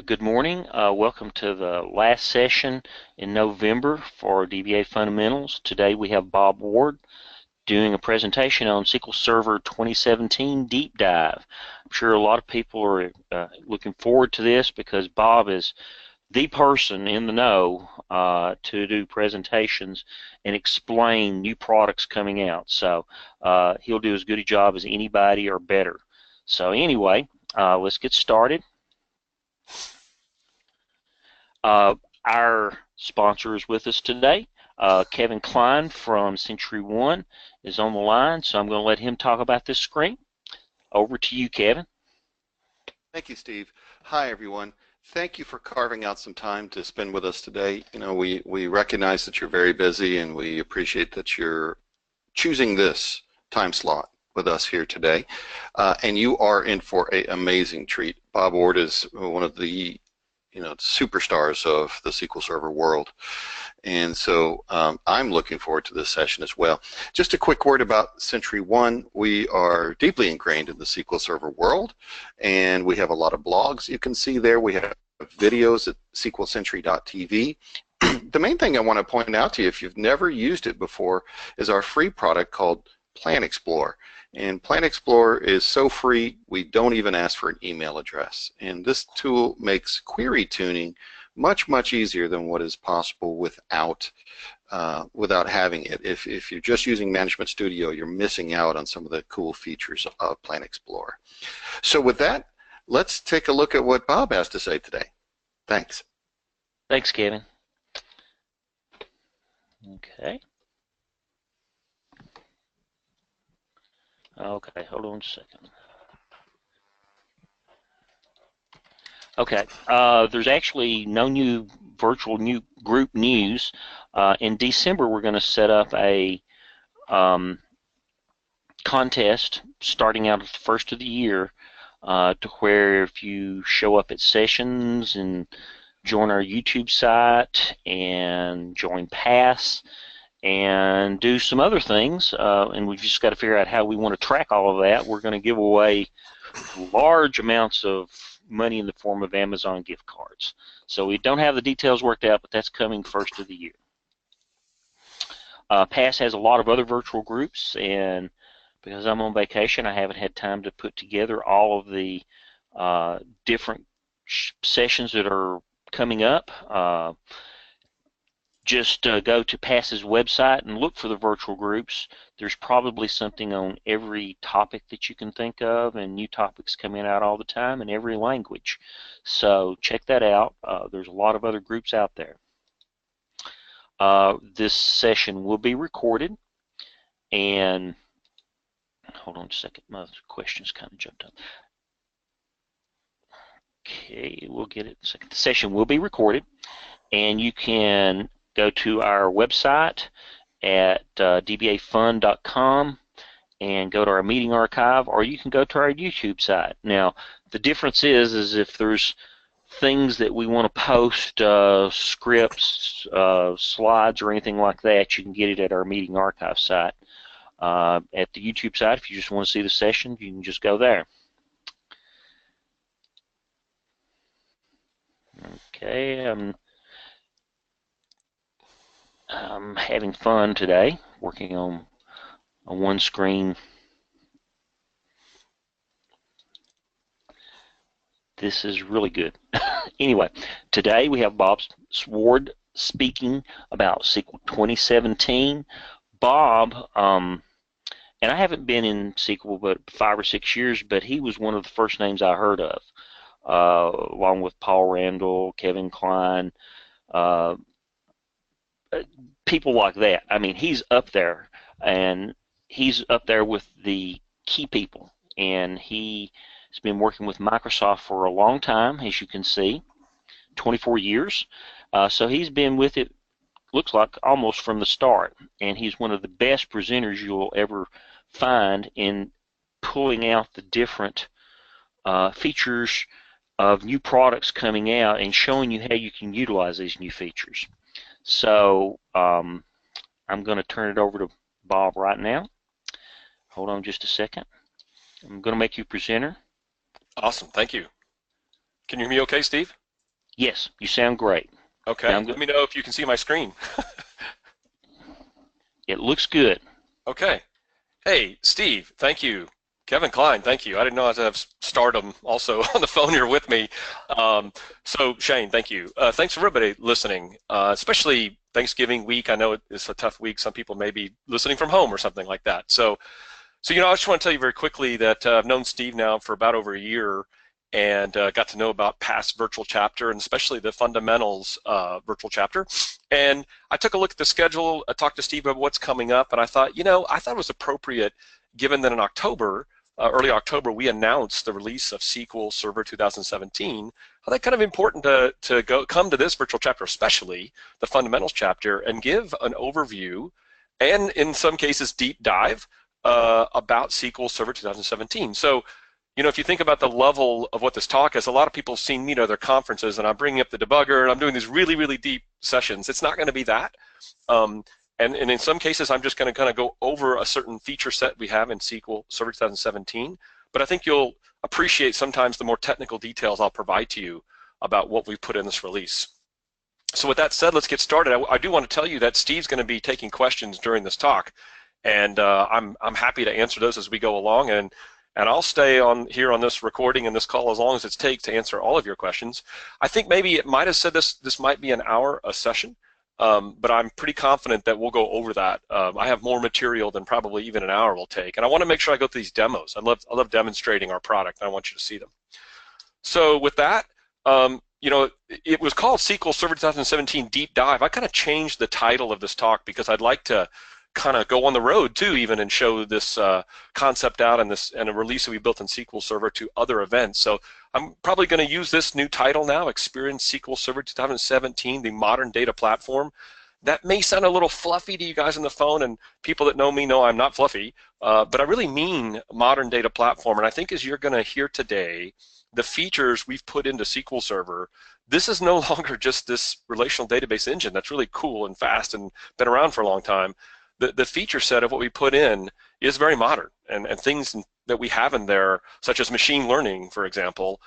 Good morning. Welcome to the last session in November for DBA Fundamentals. Today we have Bob Ward doing a presentation on SQL Server 2017 Deep Dive. I'm sure a lot of people are looking forward to this because Bob is the person in the know to do presentations and explain new products coming out. So he'll do as good a job as anybody or better. So anyway, let's get started. Our sponsor is with us today. Kevin Klein from Century One is on the line, so I'm going to let him talk about this screen. Over to you, Kevin. Thank you, Steve. Hi, everyone. Thank you for carving out some time to spend with us today. You know, we recognize that you're very busy, and we appreciate that you're choosing this time slot with us here today. And you are in for an amazing treat. Bob Ward is one of the superstars of the SQL Server world. And so I'm looking forward to this session as well. Just a quick word about Century One. We are deeply ingrained in the SQL Server world, and we have a lot of blogs you can see there. We have videos at sqlcentury.tv. The main thing I want to point out to you, if you've never used it before, is our free product called Plan Explorer. And Plan Explorer is so free, we don't even ask for an email address. And this tool makes query tuning much, much easier than what is possible without having it. If you're just using Management Studio, you're missing out on some of the cool features of Plan Explorer. So with that, let's take a look at what Bob has to say today. Thanks. Thanks, Kevin. Okay. Okay, hold on a second. Okay, there's actually no new virtual new group news. In December, we're going to set up a contest starting out at the first of the year to where if you show up at sessions and join our YouTube site and join PASS and do some other things, and we've just got to figure out how we want to track all of that. We're going to give away large amounts of money in the form of Amazon gift cards. So we don't have the details worked out, but that's coming first of the year. PASS has a lot of other virtual groups, and because I'm on vacation, I haven't had time to put together all of the different sessions that are coming up. Just go to PASS's website and look for the virtual groups. There's probably something on every topic that you can think of, and new topics coming out all the time in every language. So check that out. There's a lot of other groups out there. This session will be recorded, and hold on a second, my questions kind of jumped up. Okay, we'll get it in a second. The session will be recorded, and you can go to our website at dbafund.com and go to our meeting archive, or you can go to our YouTube site. Now, the difference is if there's things that we want to post, scripts, slides, or anything like that, you can get it at our meeting archive site. At the YouTube site, if you just want to see the session, you can just go there. Okay, I'm having fun today, working on a one-screen. This is really good. Anyway, today we have Bob Ward speaking about SQL 2017. Bob, and I haven't been in SQL but 5 or 6 years, but he was one of the first names I heard of, along with Paul Randall, Kevin Klein, people like that. I mean, he's up there, and he's up there with the key people, and he's been working with Microsoft for a long time, as you can see, 24 years. So he's been with it, looks like, almost from the start, and he's one of the best presenters you'll ever find in pulling out the different features of new products coming out and showing you how you can utilize these new features. So I'm going to turn it over to Bob right now. Hold on just a second. I'm going to make you presenter. Awesome, thank you. Can you hear me okay, Steve? Yes, you sound great. Okay, Sound let good. me know if you can see my screen. It looks good. Okay. Hey, Steve, thank you. Kevin Klein, thank you. I didn't know I had to have Stardom also on the phone here with me. Um, so Shane, thank you. Thanks for everybody listening, especially Thanksgiving week. I know it's a tough week. Some people may be listening from home or something like that. So, I just want to tell you very quickly that I've known Steve now for about over a year and got to know about past virtual chapter and especially the fundamentals virtual chapter. And I took a look at the schedule, I talked to Steve about what's coming up, and I thought, I thought it was appropriate given that in October, early October, we announced the release of SQL Server 2017. I think kind of important to come to this virtual chapter, especially the fundamentals chapter, and give an overview and in some cases deep dive about SQL Server 2017. So, if you think about the level of what this talk is, a lot of people have seen me at other conferences, and I'm bringing up the debugger, and I'm doing these really, really deep sessions. It's not going to be that. Um, and in some cases, I'm just going to kind of go over a certain feature set we have in SQL Server 2017. But I think you'll appreciate sometimes the more technical details I'll provide to you about what we put in this release. So with that said, let's get started. I do want to tell you that Steve's going to be taking questions during this talk, and I'm happy to answer those as we go along, and I'll stay on here on this recording and this call as long as it takes to answer all of your questions. I think maybe it might have said this might be an hour a session, but I'm pretty confident that we'll go over that. I have more material than probably even an hour will take, and I want to make sure I go through these demos. I love demonstrating our product, and I want you to see them. So with that, it was called SQL Server 2017 Deep Dive. I kind of changed the title of this talk because I'd like to kind of go on the road too, even, and show this concept out and a release that we built in SQL Server to other events. So I'm probably going to use this new title now, Experience SQL Server 2017, the modern data platform. That may sound a little fluffy to you guys on the phone, and people that know me know I'm not fluffy, but I really mean modern data platform. And I think as you're going to hear today, the features we've put into SQL Server, this is no longer just this relational database engine that's really cool and fast and been around for a long time. The feature set of what we put in is very modern, and things that we have in there, such as machine learning, for example,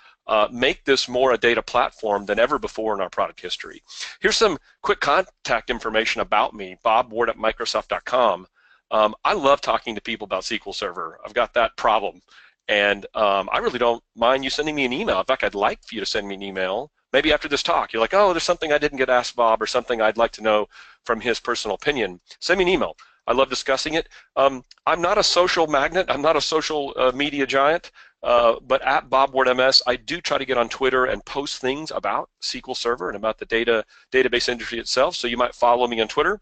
make this more a data platform than ever before in our product history. Here's some quick contact information about me, bobward@microsoft.com. I love talking to people about SQL Server. I've got that problem. And I really don't mind you sending me an email. In fact, I'd like for you to send me an email. Maybe after this talk, you're like, oh, there's something I didn't get asked Bob, or something I'd like to know from his personal opinion. Send me an email. I love discussing it. I'm not a social magnet. I'm not a social media giant. But at BobWardMS, I do try to get on Twitter and post things about SQL Server and about the database industry itself. So you might follow me on Twitter.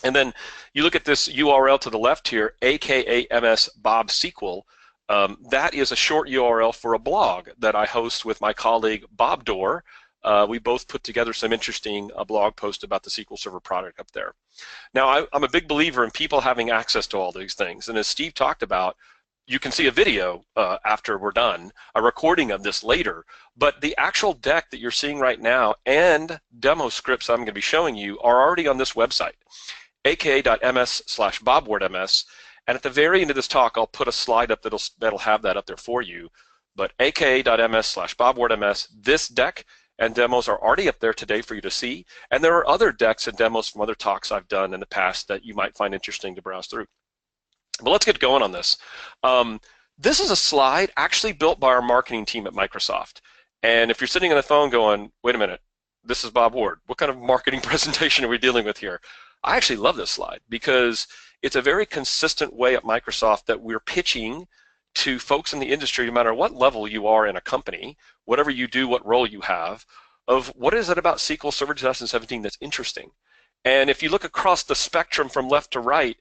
And then you look at this URL to the left here, aka MS Bob SQL. That is a short URL for a blog that I host with my colleague Bob Dorr. We both put together some interesting blog posts about the SQL Server product up there. Now, I'm a big believer in people having access to all these things, and as Steve talked about, you can see a video after we're done, a recording of this later, but the actual deck that you're seeing right now and demo scripts I'm going to be showing you are already on this website, aka.ms/bobwardms. And at the very end of this talk, I'll put a slide up that'll have that up there for you. But aka.ms/bobwardms, this deck and demos are already up there today for you to see. And there are other decks and demos from other talks I've done in the past that you might find interesting to browse through. But let's get going on this. This is a slide actually built by our marketing team at Microsoft. And if you're sitting on the phone going, wait a minute, this is Bob Ward. What kind of marketing presentation are we dealing with here? I actually love this slide because it's a very consistent way at Microsoft that we're pitching to folks in the industry, no matter what level you are in a company, whatever you do, what role you have, of what is it about SQL Server 2017 that's interesting. And if you look across the spectrum from left to right,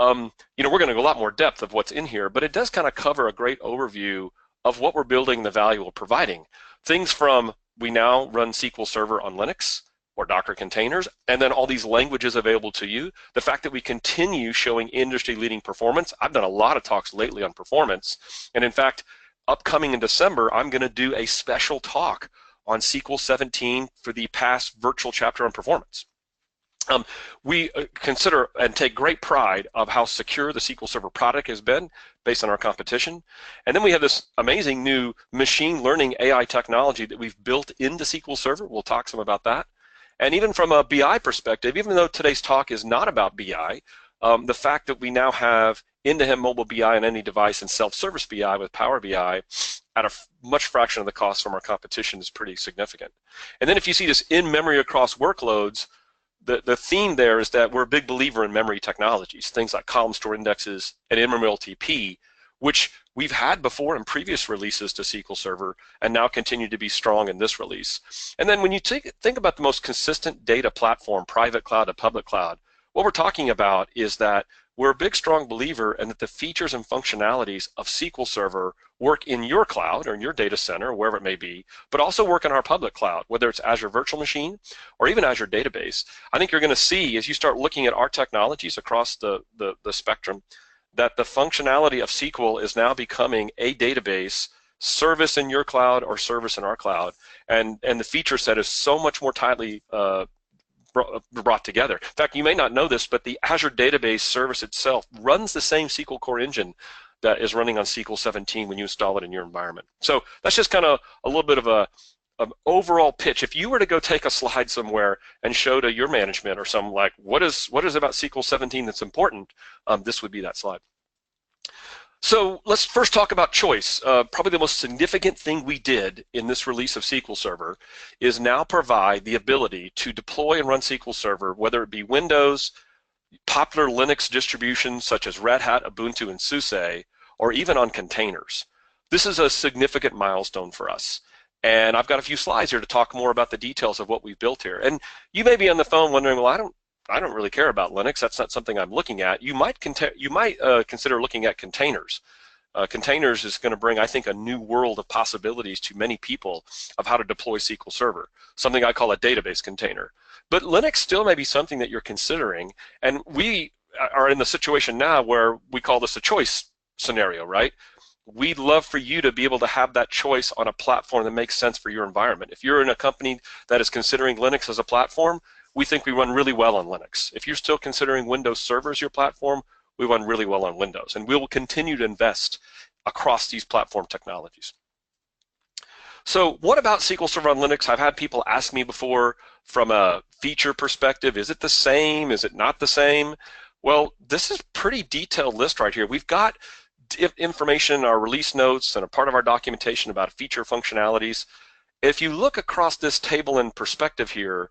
we're going to go a lot more depth of what's in here, but it does kind of cover a great overview of what we're building, the value we're providing. Things from we now run SQL Server on Linux or Docker containers, and then all these languages available to you. The fact that we continue showing industry-leading performance. I've done a lot of talks lately on performance, and in fact, upcoming in December, I'm going to do a special talk on SQL 17 for the past virtual chapter on performance. We consider and take great pride of how secure the SQL Server product has been based on our competition. And then we have this amazing new machine learning AI technology that we've built into SQL Server. We'll talk some about that. And even from a BI perspective, even though today's talk is not about BI, the fact that we now have end-to-end mobile BI on any device and self-service BI with Power BI at a much fraction of the cost from our competition is pretty significant. And then if you see this in-memory across workloads, the theme there is that we're a big believer in memory technologies, things like column store indexes and in-memory LTP, which we've had before in previous releases to SQL Server and now continue to be strong in this release. And then when you think about the most consistent data platform, private cloud to public cloud, what we're talking about is that we're a big, strong believer in that the features and functionalities of SQL Server work in your cloud or in your data center, wherever it may be, but also work in our public cloud, whether it's Azure Virtual Machine or even Azure Database. I think you're going to see, as you start looking at our technologies across the spectrum, that the functionality of SQL is now becoming a database service in your cloud or service in our cloud, and the feature set is so much more tightly brought together. In fact, you may not know this, but the Azure Database service itself runs the same SQL core engine that is running on SQL 17 when you install it in your environment. So that's just kind of a little bit of an overall pitch. If you were to go take a slide somewhere and show to your management or some like, what is about SQL 17 that's important, this would be that slide. So let's first talk about choice. Probably the most significant thing we did in this release of SQL Server is now provide the ability to deploy and run SQL Server, whether it be Windows, popular Linux distributions such as Red Hat, Ubuntu, and SUSE, or even on containers. This is a significant milestone for us. And I've got a few slides here to talk more about the details of what we've built here. And you may be on the phone wondering, well, I don't really care about Linux. That's not something I'm looking at. You might consider looking at containers. Containers is going to bring, I think, a new world of possibilities to many people of how to deploy SQL Server, something I call a database container. But Linux still may be something that you're considering, and we are in the situation now where we call this a choice scenario, right? We'd love for you to be able to have that choice on a platform that makes sense for your environment. If you're in a company that is considering Linux as a platform, we think we run really well on Linux. If you're still considering Windows Server as your platform, we run really well on Windows. And we will continue to invest across these platform technologies. So what about SQL Server on Linux? I've had people ask me before from a feature perspective, is it the same? Is it not the same? Well, this is a pretty detailed list right here. We've got information in our release notes and a part of our documentation about feature functionalities. If you look across this table in perspective here,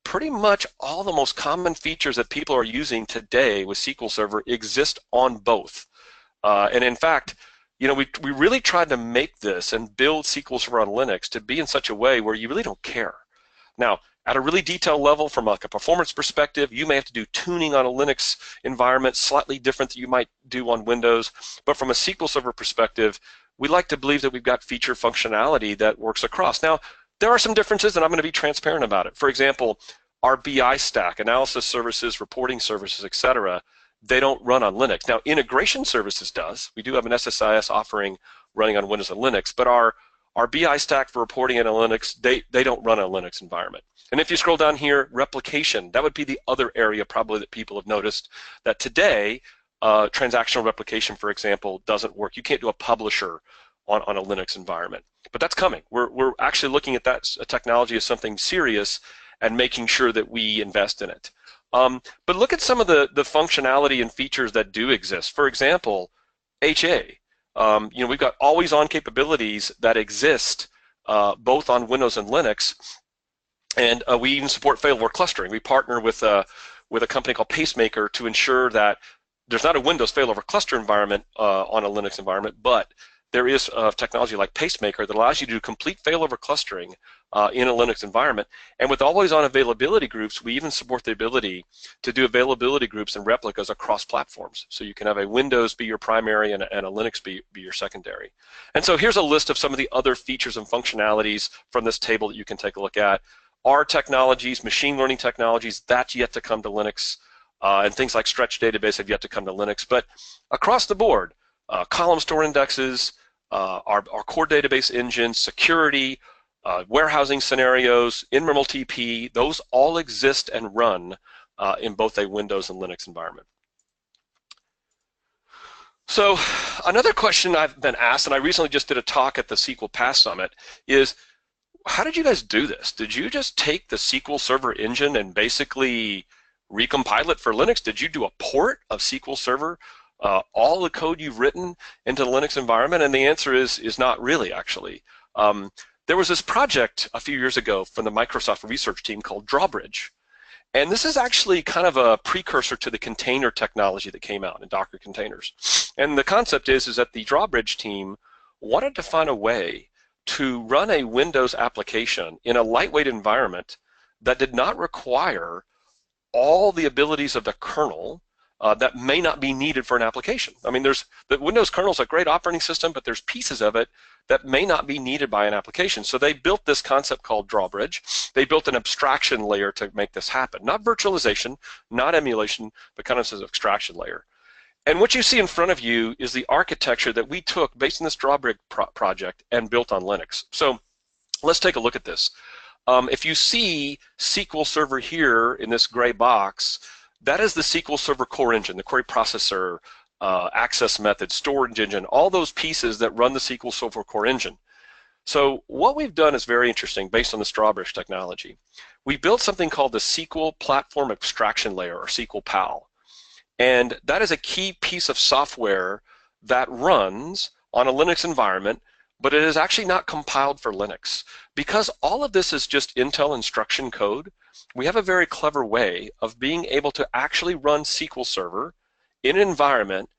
pretty much all the most common features that people are using today with SQL Server exist on both. And in fact, you know, we really tried to make this and build SQL Server on Linux to be in such a way where you really don't care. Now, at a really detailed level, from like a performance perspective, you may have to do tuning on a Linux environment slightly different than you might do on Windows. But from a SQL Server perspective, we like to believe that we've got feature functionality that works across. Now, there are some differences, and I'm going to be transparent about it. For example, our BI stack, analysis services, reporting services, etc., they don't run on Linux. Now, integration services does. We do have an SSIS offering running on Windows and Linux, but our BI stack for reporting and analytics, they don't run on a Linux environment. And if you scroll down here, replication, that would be the other area probably that people have noticed that today, transactional replication, for example, doesn't work. You can't do a publisher on a Linux environment. But that's coming. We're actually looking at that technology as something serious and making sure that we invest in it. But look at some of the functionality and features that do exist. For example, HA. You know, we've got always-on capabilities that exist both on Windows and Linux, and we even support failover clustering. We partner with a company called Pacemaker to ensure that there's not a Windows failover cluster environment on a Linux environment, but there is technology like Pacemaker that allows you to do complete failover clustering in a Linux environment. And with always-on availability groups, we even support the ability to do availability groups and replicas across platforms. So you can have a Windows be your primary and a Linux be your secondary. And so here's a list of some of the other features and functionalities from this table that you can take a look at. R technologies, machine learning technologies, that's yet to come to Linux. And things like stretch database have yet to come to Linux. But across the board, column store indexes, our core database engine, security, warehousing scenarios, in-memory TP, those all exist and run in both a Windows and Linux environment. So another question I've been asked, and I recently just did a talk at the SQL Pass Summit, is how did you guys do this? Did you just take the SQL Server engine and basically recompile it for Linux? Did you do a port of SQL Server, all the code you've written into the Linux environment? And the answer is not really, actually. There was this project a few years ago from the Microsoft research team called Drawbridge. And this is actually kind of a precursor to the container technology that came out in Docker containers. And the concept is that the Drawbridge team wanted to find a way to run a Windows application in a lightweight environment that did not require all the abilities of the kernel that may not be needed for an application. I mean, the Windows kernel is a great operating system, but there's pieces of it that may not be needed by an application. So they built this concept called Drawbridge. They built an abstraction layer to make this happen. Not virtualization, not emulation, but kind of an abstraction layer. And what you see in front of you is the architecture that we took based on this Drawbridge project and built on Linux. So let's take a look at this. If you see SQL Server here in this gray box, that is the SQL Server core engine, the query processor, access method, storage engine, all those pieces that run the SQL Server core engine. So what we've done is very interesting based on the Drawbridge technology. We built something called the SQL Platform Abstraction Layer, or SQL PAL. And that is a key piece of software that runs on a Linux environment, but it is actually not compiled for Linux. Because all of this is just Intel instruction code, we have a very clever way of being able to actually run SQL Server in an environment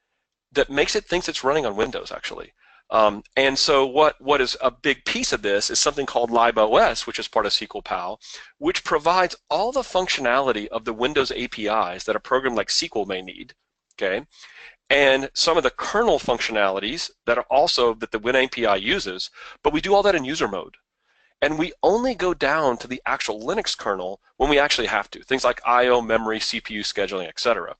that makes it thinks it's running on Windows, actually. And so what is a big piece of this is something called LibOS, which is part of SQL PAL, which provides all the functionality of the Windows APIs that a program like SQL may need, okay? And some of the kernel functionalities that are also that the WinAPI uses, but we do all that in user mode. And we only go down to the actual Linux kernel when we actually have to, things like I/O, memory, CPU scheduling, etc.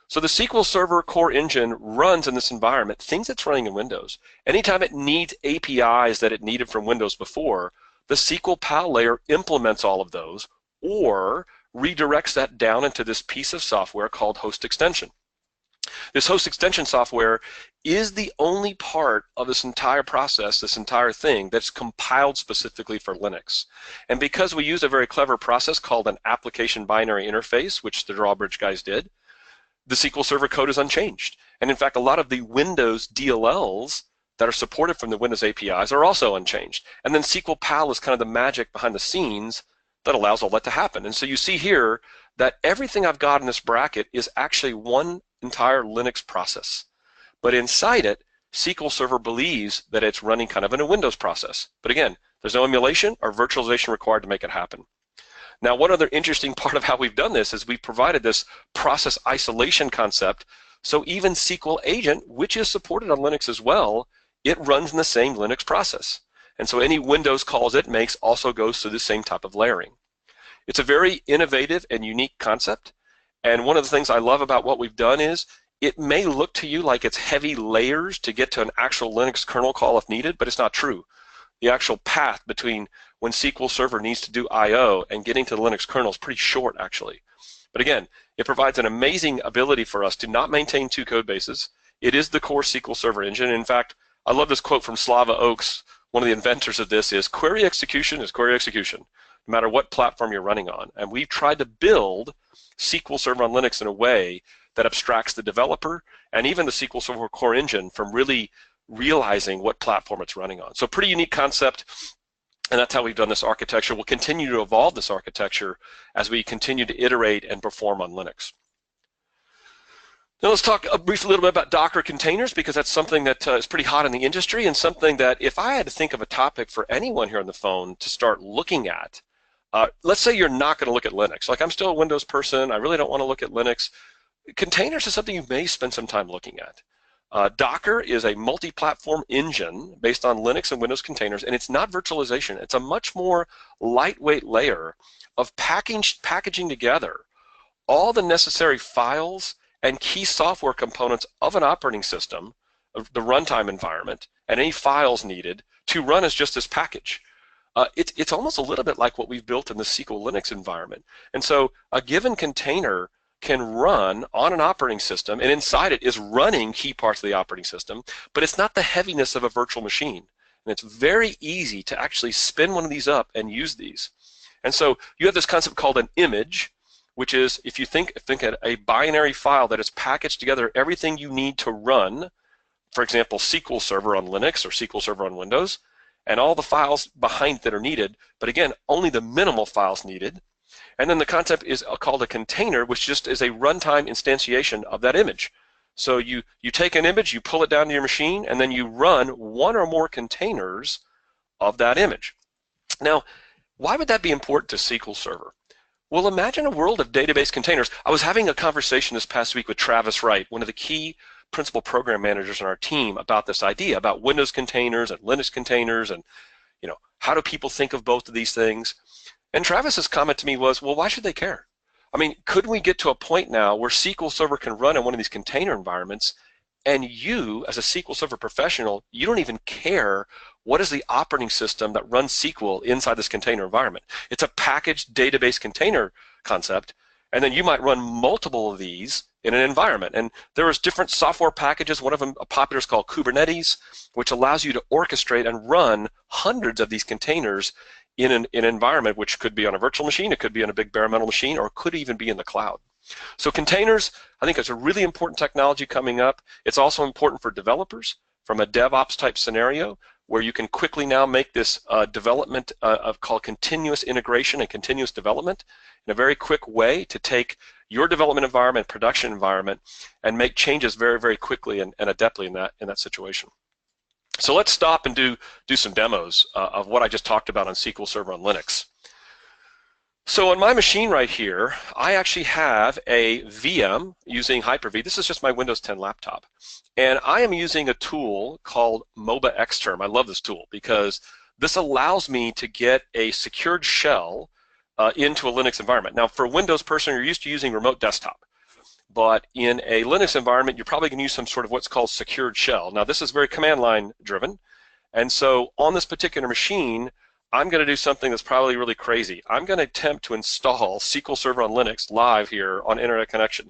So the SQL Server core engine runs in this environment, thinks it's running in Windows. Anytime it needs APIs that it needed from Windows before, the SQL PAL layer implements all of those or redirects that down into this piece of software called host extension. This host extension software is the only part of this entire process, this entire thing, that's compiled specifically for Linux. And because we use a very clever process called an application binary interface, which the Drawbridge guys did, the SQL Server code is unchanged. And in fact, a lot of the Windows DLLs that are supported from the Windows APIs are also unchanged. And then SQL PAL is kind of the magic behind the scenes that allows all that to happen. And so you see here that everything I've got in this bracket is actually one entire Linux process. But inside it, SQL Server believes that it's running kind of in a Windows process. But again, there's no emulation or virtualization required to make it happen. Now, one other interesting part of how we've done this is we've provided this process isolation concept. So even SQL Agent, which is supported on Linux as well, it runs in the same Linux process. And so any Windows calls it makes also goes through the same type of layering. It's a very innovative and unique concept. And one of the things I love about what we've done is it may look to you like it's heavy layers to get to an actual Linux kernel call if needed, but it's not true. The actual path between when SQL Server needs to do I/O and getting to the Linux kernel is pretty short, actually. But again, it provides an amazing ability for us to not maintain two code bases. It is the core SQL Server engine. In fact, I love this quote from Slava Oaks. One of the inventors of this is, query execution is query execution, no matter what platform you're running on. And we've tried to build SQL Server on Linux in a way that abstracts the developer and even the SQL Server core engine from really realizing what platform it's running on. So pretty unique concept, and that's how we've done this architecture. We'll continue to evolve this architecture as we continue to iterate and perform on Linux. Now let's talk briefly a little bit about Docker containers, because that's something that is pretty hot in the industry and something that if I had to think of a topic for anyone here on the phone to start looking at, let's say you're not going to look at Linux. Like, I'm still a Windows person, I really don't want to look at Linux. Containers is something you may spend some time looking at. Docker is a multi-platform engine based on Linux and Windows containers, and it's not virtualization. It's a much more lightweight layer of packaging together all the necessary files and key software components of an operating system, of the runtime environment, and any files needed to run as just this package. It's almost a little bit like what we've built in the SQL Linux environment. And so a given container can run on an operating system, and inside it is running key parts of the operating system, but it's not the heaviness of a virtual machine. And it's very easy to actually spin one of these up and use these. And so you have this concept called an image, which is, if you think at a binary file that has packaged together everything you need to run, for example, SQL Server on Linux or SQL Server on Windows, and all the files behind that are needed, but again, only the minimal files needed. And then the concept is called a container, which just is a runtime instantiation of that image. So you take an image, you pull it down to your machine, and then you run one or more containers of that image. Now, why would that be important to SQL Server? Well, imagine a world of database containers. I was having a conversation this past week with Travis Wright, one of the key principal program managers on our team, about this idea about Windows containers and Linux containers, and how do people think of both of these things? And Travis's comment to me was, well, why should they care? I mean, couldn't we get to a point now where SQL Server can run in one of these container environments, and you, as a SQL Server professional, you don't even care what is the operating system that runs SQL inside this container environment. It's a packaged database container concept, and then you might run multiple of these in an environment. And there's different software packages. One of them, a popular, is called Kubernetes, which allows you to orchestrate and run hundreds of these containers in an environment, which could be on a virtual machine, it could be on a big bare metal machine, or it could even be in the cloud. So containers, I think it's a really important technology coming up. It's also important for developers from a DevOps type scenario, where you can quickly now make this development called continuous integration and continuous development in a very quick way to take your development environment, production environment, and make changes very, very quickly and adeptly in that situation. So let's stop and do some demos of what I just talked about on SQL Server on Linux. So on my machine right here, I actually have a VM using Hyper-V. This is just my Windows 10 laptop. And I am using a tool called MOBA Xterm. I love this tool because this allows me to get a secured shell into a Linux environment. Now, for a Windows person, you're used to using remote desktop. But in a Linux environment, you're probably going to use some sort of what's called secured shell. Now, this is very command line driven. And so on this particular machine, I'm going to do something that's probably really crazy. I'm going to attempt to install SQL Server on Linux live here on internet connection.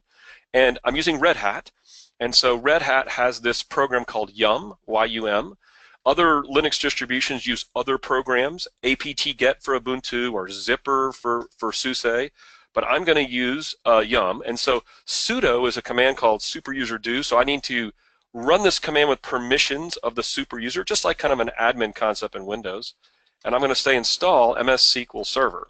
And I'm using Red Hat. And so Red Hat has this program called Yum, Y-U-M. Other Linux distributions use other programs, apt-get for Ubuntu or Zypper for SUSE. But I'm going to use Yum. And so sudo is a command called superuser-do. So I need to run this command with permissions of the superuser, just like kind of an admin concept in Windows. And I'm going to say install MS SQL Server.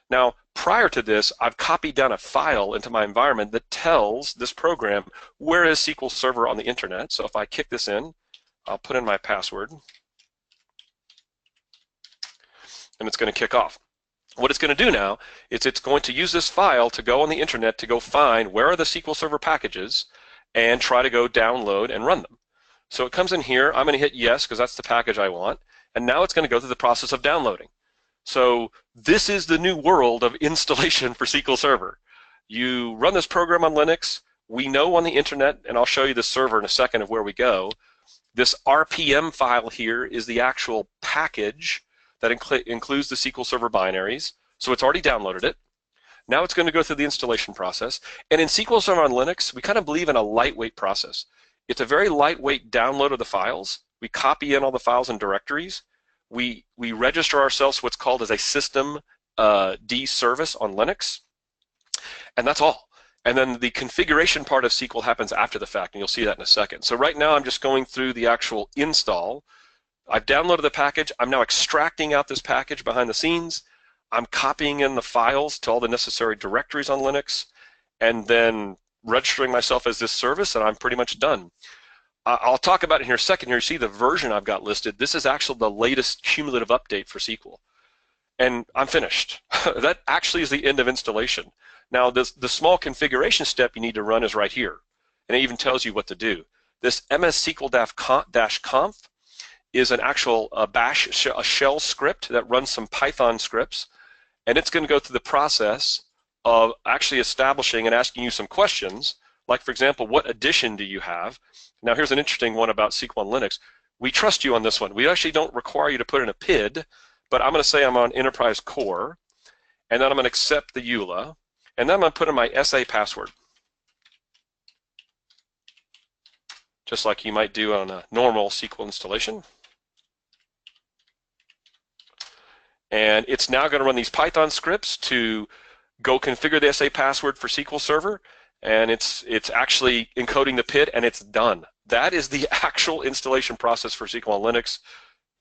Now, prior to this, I've copied down a file into my environment that tells this program where is SQL Server on the internet. So if I kick this in, I'll put in my password, and it's going to kick off. What it's going to do now is it's going to use this file to go on the internet to go find where are the SQL Server packages and try to go download and run them. So it comes in here. I'm going to hit yes because that's the package I want. And now it's going to go through the process of downloading. So this is the new world of installation for SQL Server. You run this program on Linux. We know on the internet, and I'll show you the server in a second of where we go, this RPM file here is the actual package that includes the SQL Server binaries. So it's already downloaded it. Now it's going to go through the installation process. And in SQL Server on Linux, we kind of believe in a lightweight process. It's a very lightweight download of the files. We copy in all the files and directories. We register ourselves what's called as a system D service on Linux. And that's all. And then the configuration part of SQL happens after the fact, and you'll see that in a second. So right now I'm just going through the actual install. I've downloaded the package. I'm now extracting out this package behind the scenes. I'm copying in the files to all the necessary directories on Linux, and then registering myself as this service, and I'm pretty much done. I'll talk about it here in a second. Here you see the version I've got listed. This is actually the latest cumulative update for SQL. And I'm finished. That actually is the end of installation. Now, the small configuration step you need to run is right here. And it even tells you what to do. This ms-sql-conf is an actual bash shell script that runs some Python scripts. And it's going to go through the process of actually establishing and asking you some questions. Like, for example, what edition do you have? Now, here's an interesting one about SQL on Linux. We trust you on this one. We actually don't require you to put in a PID, but I'm going to say I'm on Enterprise Core, and then I'm going to accept the EULA, and then I'm going to put in my SA password, just like you might do on a normal SQL installation. And it's now going to run these Python scripts to go configure the SA password for SQL Server, and it's actually encoding the PID, and it's done. That is the actual installation process for SQL on Linux.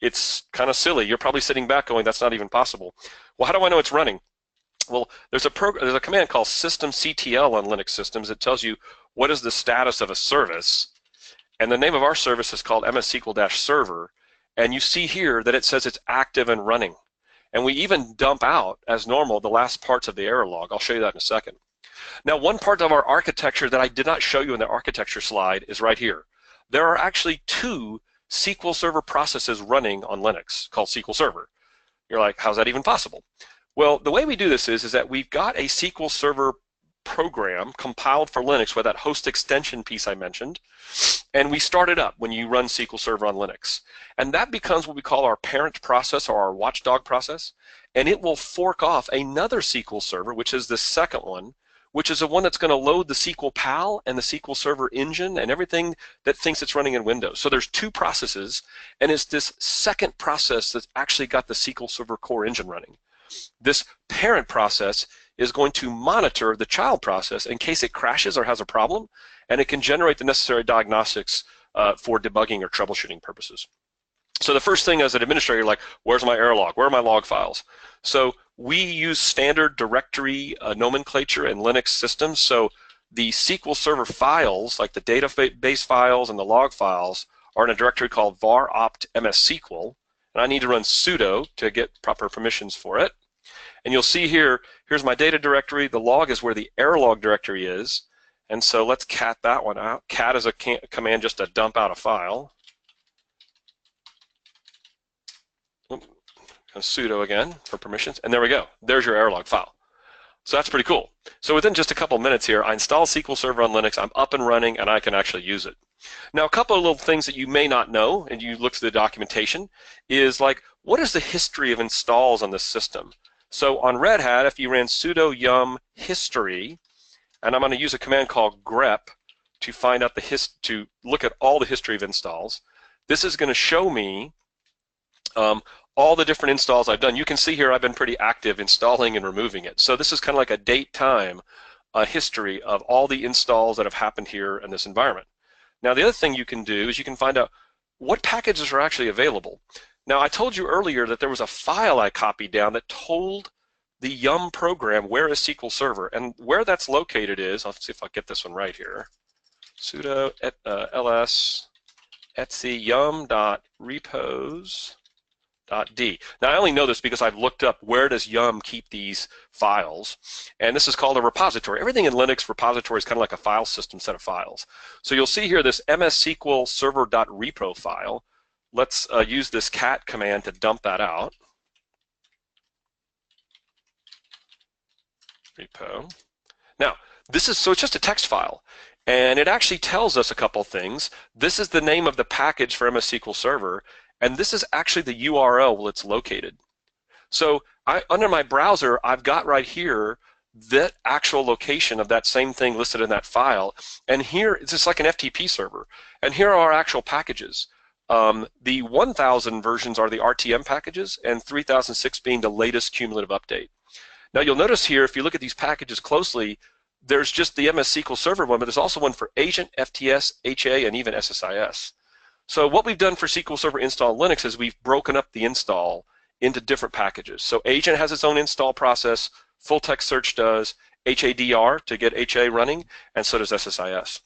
It's kind of silly. You're probably sitting back going, that's not even possible. Well, how do I know it's running? Well, there's a command called systemctl on Linux systems. It tells you what is the status of a service, and the name of our service is called msql-server, and you see here that it says it's active and running. And we even dump out, as normal, the last parts of the error log. I'll show you that in a second. Now, one part of our architecture that I did not show you in the architecture slide is right here. There are actually two SQL Server processes running on Linux called SQL Server. You're like, how's that even possible? Well, the way we do this is that we've got a SQL Server program compiled for Linux with that host extension piece I mentioned, and we start it up when you run SQL Server on Linux. And that becomes what we call our parent process or our watchdog process, and it will fork off another SQL Server, which is the second one, which is the one that's going to load the SQL PAL and the SQL Server engine and everything that thinks it's running in Windows. So there's two processes, and it's this second process that's actually got the SQL Server core engine running. This parent process is going to monitor the child process in case it crashes or has a problem, and it can generate the necessary diagnostics for debugging or troubleshooting purposes. So the first thing as an administrator, you're like, where's my error log? Where are my log files? So we use standard directory nomenclature in Linux systems. So the SQL Server files, like the database files and the log files, are in a directory called var opt msql, and I need to run sudo to get proper permissions for it. And you'll see here, here's my data directory. The log is where the error log directory is. And so let's cat that one out. Cat is a command just to dump out a file. Sudo again for permissions, and there we go. There's your error log file. So that's pretty cool. So within just a couple minutes here, I install SQL Server on Linux, I'm up and running, and I can actually use it. Now, a couple of little things that you may not know, and you look through the documentation, is like, what is the history of installs on this system? So on Red Hat, if you ran sudo yum history, and I'm going to use a command called grep to find out to look at all the history of installs, this is going to show me all the different installs I've done. You can see here I've been pretty active installing and removing it. So this is kind of like a date-time history of all the installs that have happened here in this environment. Now the other thing you can do is you can find out what packages are actually available. Now I told you earlier that there was a file I copied down that told the yum program where is SQL Server, and where that's located is, I'll see if I get this one right here, sudo ls etc yum.repos .d. Now I only know this because I've looked up where does yum keep these files, and this is called a repository. Everything in Linux repository is kind of like a file system set of files. So you'll see here this msql server.repo file. Let's use this cat command to dump that out. Repo. Now this is, so it's just a text file, and it actually tells us a couple things. This is the name of the package for MSQL Server, and this is actually the URL where it's located. So under my browser, I've got right here the actual location of that same thing listed in that file, and here it's just like an FTP server, and here are our actual packages. The 1000 versions are the RTM packages, and 3006 being the latest cumulative update. Now you'll notice here, if you look at these packages closely, there's just the MSQL Server one, but there's also one for Agent, FTS, HA, and even SSIS. So what we've done for SQL Server install Linux is we've broken up the install into different packages. So Agent has its own install process, Full Text Search does, HADR to get HA running, and so does SSIS.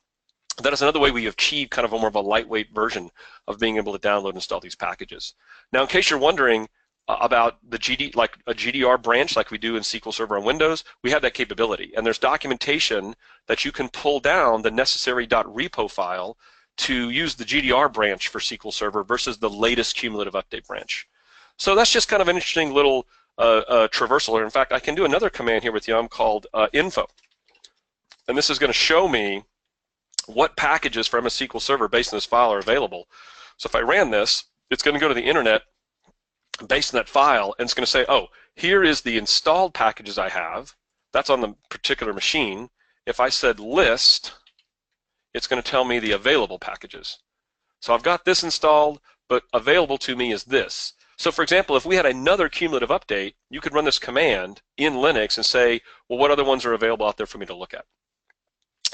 That is another way we achieve kind of a more of a lightweight version of being able to download and install these packages. Now, in case you're wondering about the like a GDR branch like we do in SQL Server on Windows, we have that capability. And there's documentation that you can pull down the necessary .repo file to use the GDR branch for SQL Server versus the latest cumulative update branch. So that's just kind of an interesting little traversal. In fact, I can do another command here with yum called info. And this is going to show me what packages from a SQL Server based on this file are available. So if I ran this, it's going to go to the internet based on that file, and it's going to say, oh, here is the installed packages I have. That's on the particular machine. If I said list, it's going to tell me the available packages. So I've got this installed, but available to me is this. So for example, if we had another cumulative update, you could run this command in Linux and say, well, what other ones are available out there for me to look at?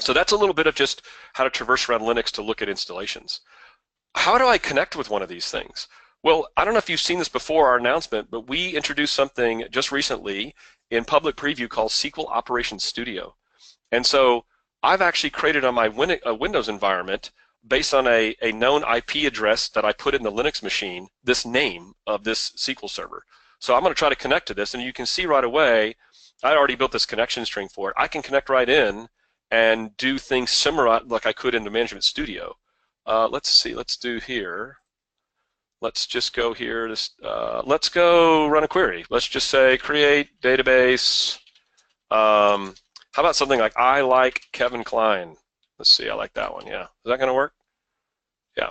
So that's a little bit of just how to traverse around Linux to look at installations. How do I connect with one of these things? Well, I don't know if you've seen this before our announcement, but we introduced something just recently in public preview called SQL Operations Studio. And so I've actually created on my Windows environment, based on a known IP address that I put in the Linux machine, this name of this SQL server. So I'm going to try to connect to this, and you can see right away, I already built this connection string for it. I can connect right in and do things similar like I could in the Management Studio. Let's see, let's do here. Let's just go here. Let's go run a query. Let's just say create database. How about something like I like Kevin Klein? Let's see, I like that one, yeah. Is that going to work? Yeah.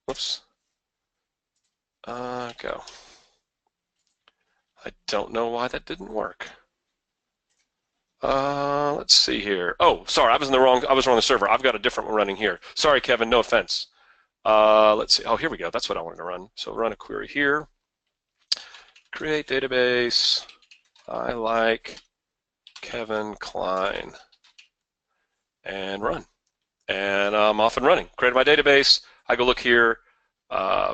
Whoops. Go. I don't know why that didn't work. Let's see here. Oh, sorry, I was wrong on the server. I've got a different one running here. Sorry, Kevin, no offense. Let's see. Oh, here we go. That's what I wanted to run. So run a query here. Create database. I like Kevin Klein. And run. And I'm off and running. Created my database. I go look here,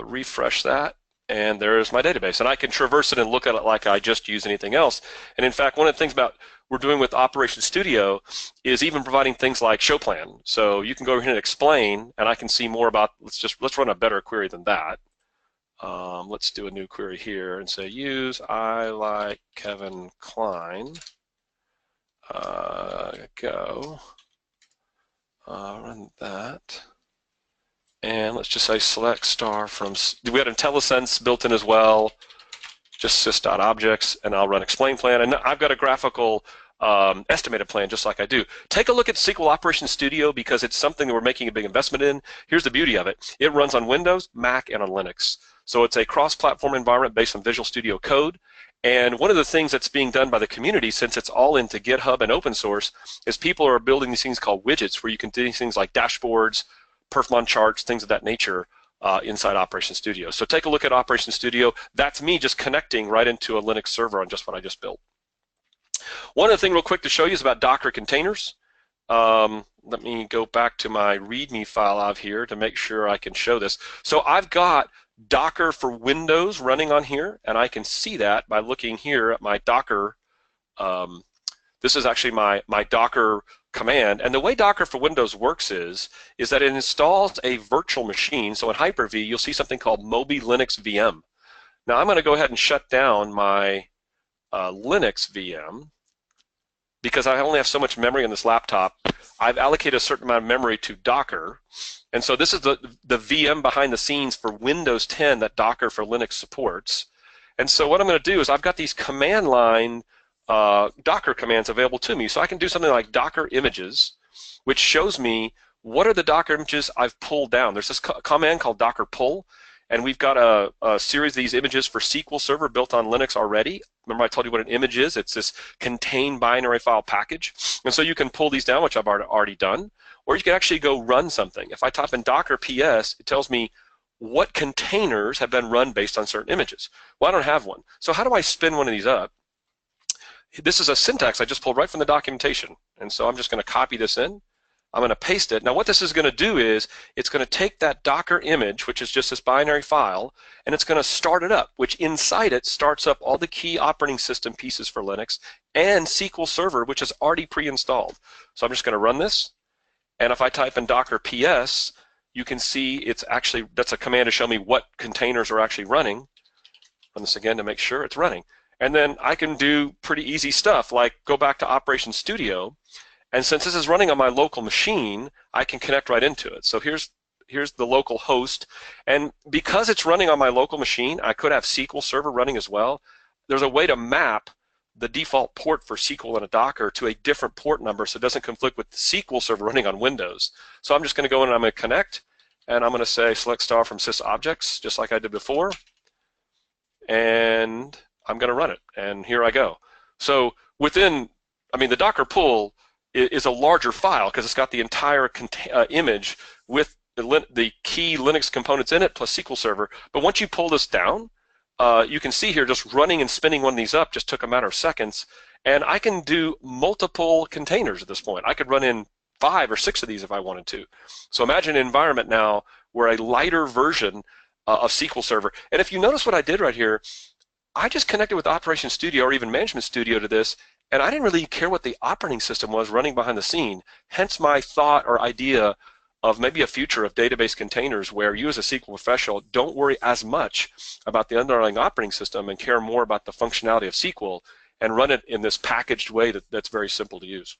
refresh that, and there's my database. And I can traverse it and look at it like I just use anything else. And in fact, one of the things about we're doing with Operations Studio is even providing things like show plan. So you can go over here and explain, and I can see more about, let's run a better query than that. Let's do a new query here and say use I like Kevin Klein. Go. Run that. And let's just say select star from, we had IntelliSense built in as well, just sys.objects, and I'll run explain plan. And I've got a graphical estimated plan just like I do. Take a look at SQL Operations Studio because it's something that we're making a big investment in. Here's the beauty of it. It runs on Windows, Mac, and on Linux. So it's a cross-platform environment based on Visual Studio Code. And one of the things that's being done by the community, since it's all into GitHub and open source, is people are building these things called widgets where you can do things like dashboards, perfmon charts, things of that nature inside Operations Studio. So take a look at Operations Studio. That's me just connecting right into a Linux server on just what I just built. One other thing real quick to show you is about Docker containers. Let me go back to my README file out here to make sure I can show this. So I've got Docker for Windows running on here, and I can see that by looking here at my Docker. This is actually my Docker command, and the way Docker for Windows works is that it installs a virtual machine. So in Hyper-V, you'll see something called Moby Linux VM. Now I'm going to go ahead and shut down my Linux VM because I only have so much memory on this laptop. I've allocated a certain amount of memory to Docker, and so this is the VM behind the scenes for Windows 10 that Docker for Linux supports. And so what I'm going to do is I've got these command line Docker commands available to me. So I can do something like Docker images, which shows me what are the Docker images I've pulled down. There's this command called Docker pull, and we've got a series of these images for SQL Server built on Linux already. Remember I told you what an image is? It's this contained binary file package. And so you can pull these down, which I've already done, or you can actually go run something. If I type in Docker PS, it tells me what containers have been run based on certain images. Well, I don't have one. So how do I spin one of these up? This is a syntax I just pulled right from the documentation. And so I'm just going to copy this in. I'm going to paste it. Now what this is going to do is it's going to take that Docker image, which is just this binary file, and it's going to start it up, which inside it starts up all the key operating system pieces for Linux and SQL Server, which is already pre-installed. So I'm just going to run this. And if I type in Docker PS, you can see it's actually, that's a command to show me what containers are actually running. Run this again to make sure it's running. And then I can do pretty easy stuff like go back to Operations Studio, and since this is running on my local machine, I can connect right into it. So here's the local host, and because it's running on my local machine, I could have SQL Server running as well. There's a way to map the default port for SQL in a Docker to a different port number so it doesn't conflict with the SQL Server running on Windows. So I'm just going to go in and I'm going to connect, and I'm going to say select star from sys objects, just like I did before. and I'm going to run it, and here I go. So within, I mean, the Docker pull is a larger file because it's got the entire image with the key Linux components in it plus SQL Server. But once you pull this down, you can see here just running and spinning one of these up just took a matter of seconds, and I can do multiple containers at this point. I could run in 5 or 6 of these if I wanted to. So imagine an environment now where a lighter version of SQL Server, and if you notice what I did right here, I just connected with Operations Studio or even Management Studio to this, and I didn't really care what the operating system was running behind the scene, hence my thought or idea of maybe a future of database containers where you as a SQL professional don't worry as much about the underlying operating system and care more about the functionality of SQL and run it in this packaged way that's very simple to use.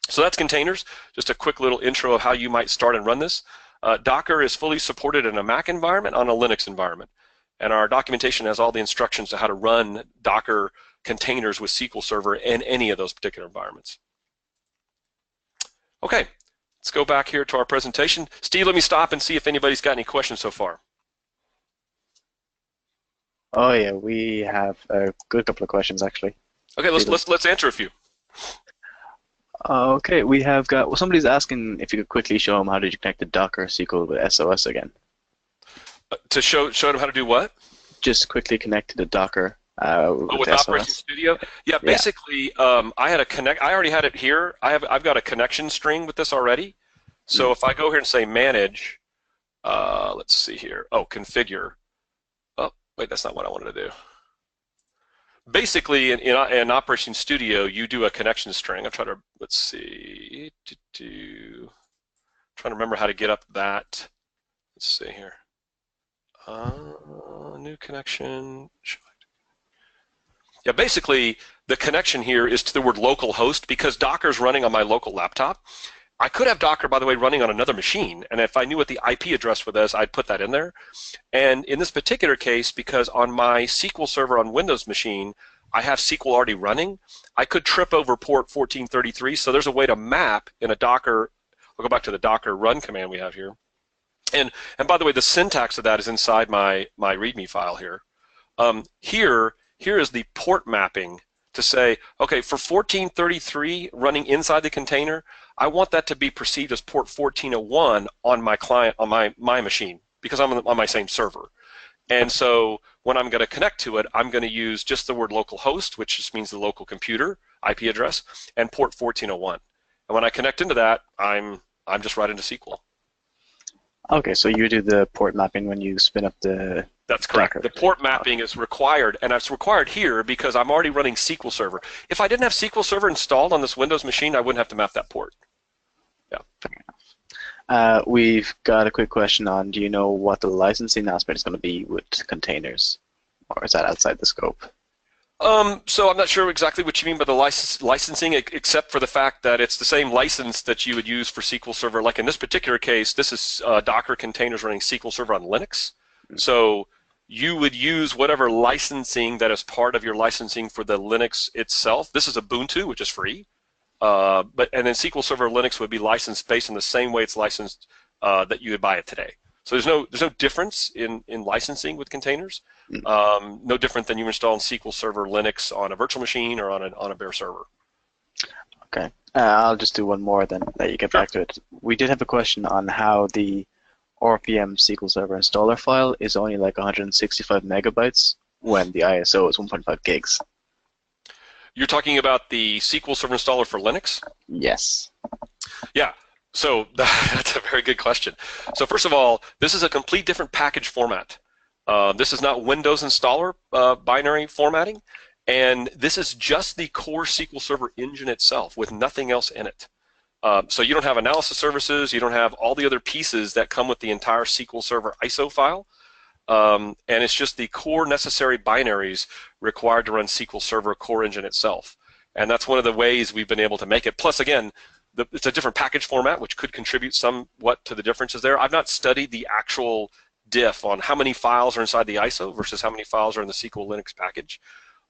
So that's containers, just a quick little intro of how you might start and run this. Docker is fully supported in a Mac environment, on a Linux environment. And our documentation has all the instructions to how to run Docker containers with SQL Server in any of those particular environments. Okay, let's go back here to our presentation. Steve, let me stop and see if anybody's got any questions so far. Oh yeah, we have a good couple of questions actually. Okay, let's answer a few. Okay, we have got, well, somebody's asking if you could quickly show them how did you connect the Docker SQL with SOS again. To show them how to do what? Just quickly connect to the Docker with Operations Studio. Yeah, basically, I had a connect. I already had it here. I've got a connection string with this already. So if I go here and say manage, let's see here. Oh, configure. Oh, wait, that's not what I wanted to do. Basically, in Operations Studio, you do a connection string. I'm trying to, let's see, trying to remember how to get up that. Let's see here. New connection. Yeah, basically, the connection here is to the word localhost because Docker's running on my local laptop. I could have Docker, by the way, running on another machine, and if I knew what the IP address for this, I'd put that in there. And in this particular case, because on my SQL Server on Windows machine, I have SQL already running, I could trip over port 1433, so there's a way to map in a Docker. I'll go back to the Docker run command we have here. And by the way, the syntax of that is inside my README file here. Here is the port mapping to say, okay, for 1433 running inside the container, I want that to be perceived as port 1401 on my client, on my machine, because I'm on my same server. And so when I'm going to connect to it, I'm going to use just the word localhost, which just means the local computer IP address, and port 1401. And when I connect into that, I'm just right into SQL. Okay, so you do the port mapping when you spin up the That's correct. Docker. The port mapping is required, and it's required here because I'm already running SQL Server. If I didn't have SQL Server installed on this Windows machine, I wouldn't have to map that port. Yeah. Fair enough. We've got a quick question on, do you know what the licensing aspect is going to be with containers? Or is that outside the scope? So I'm not sure exactly what you mean by the licensing, except for the fact that it's the same license that you would use for SQL Server. Like in this particular case, this is Docker containers running SQL Server on Linux. So you would use whatever licensing that is part of your licensing for the Linux itself. This is Ubuntu, which is free. And then SQL Server Linux would be licensed based on the same way it's licensed that you would buy it today. So there's no difference in licensing with containers. No different than you installing SQL Server Linux on a virtual machine or on a bare server. Okay, I'll just do one more then, let you get back to it. We did have a question on how the RPM SQL Server installer file is only like 165 megabytes when the ISO is 1.5 gigs. You're talking about the SQL Server installer for Linux? Yes. Yeah. So that's a very good question. So first of all, this is a complete different package format. This is not Windows installer binary formatting, and this is just the core SQL Server engine itself with nothing else in it. So you don't have analysis services, you don't have all the other pieces that come with the entire SQL Server ISO file, and it's just the core necessary binaries required to run SQL Server core engine itself. And that's one of the ways we've been able to make it. Plus, again, it's a different package format, which could contribute somewhat to the differences there. I've not studied the actual diff on how many files are inside the ISO versus how many files are in the SQL Linux package.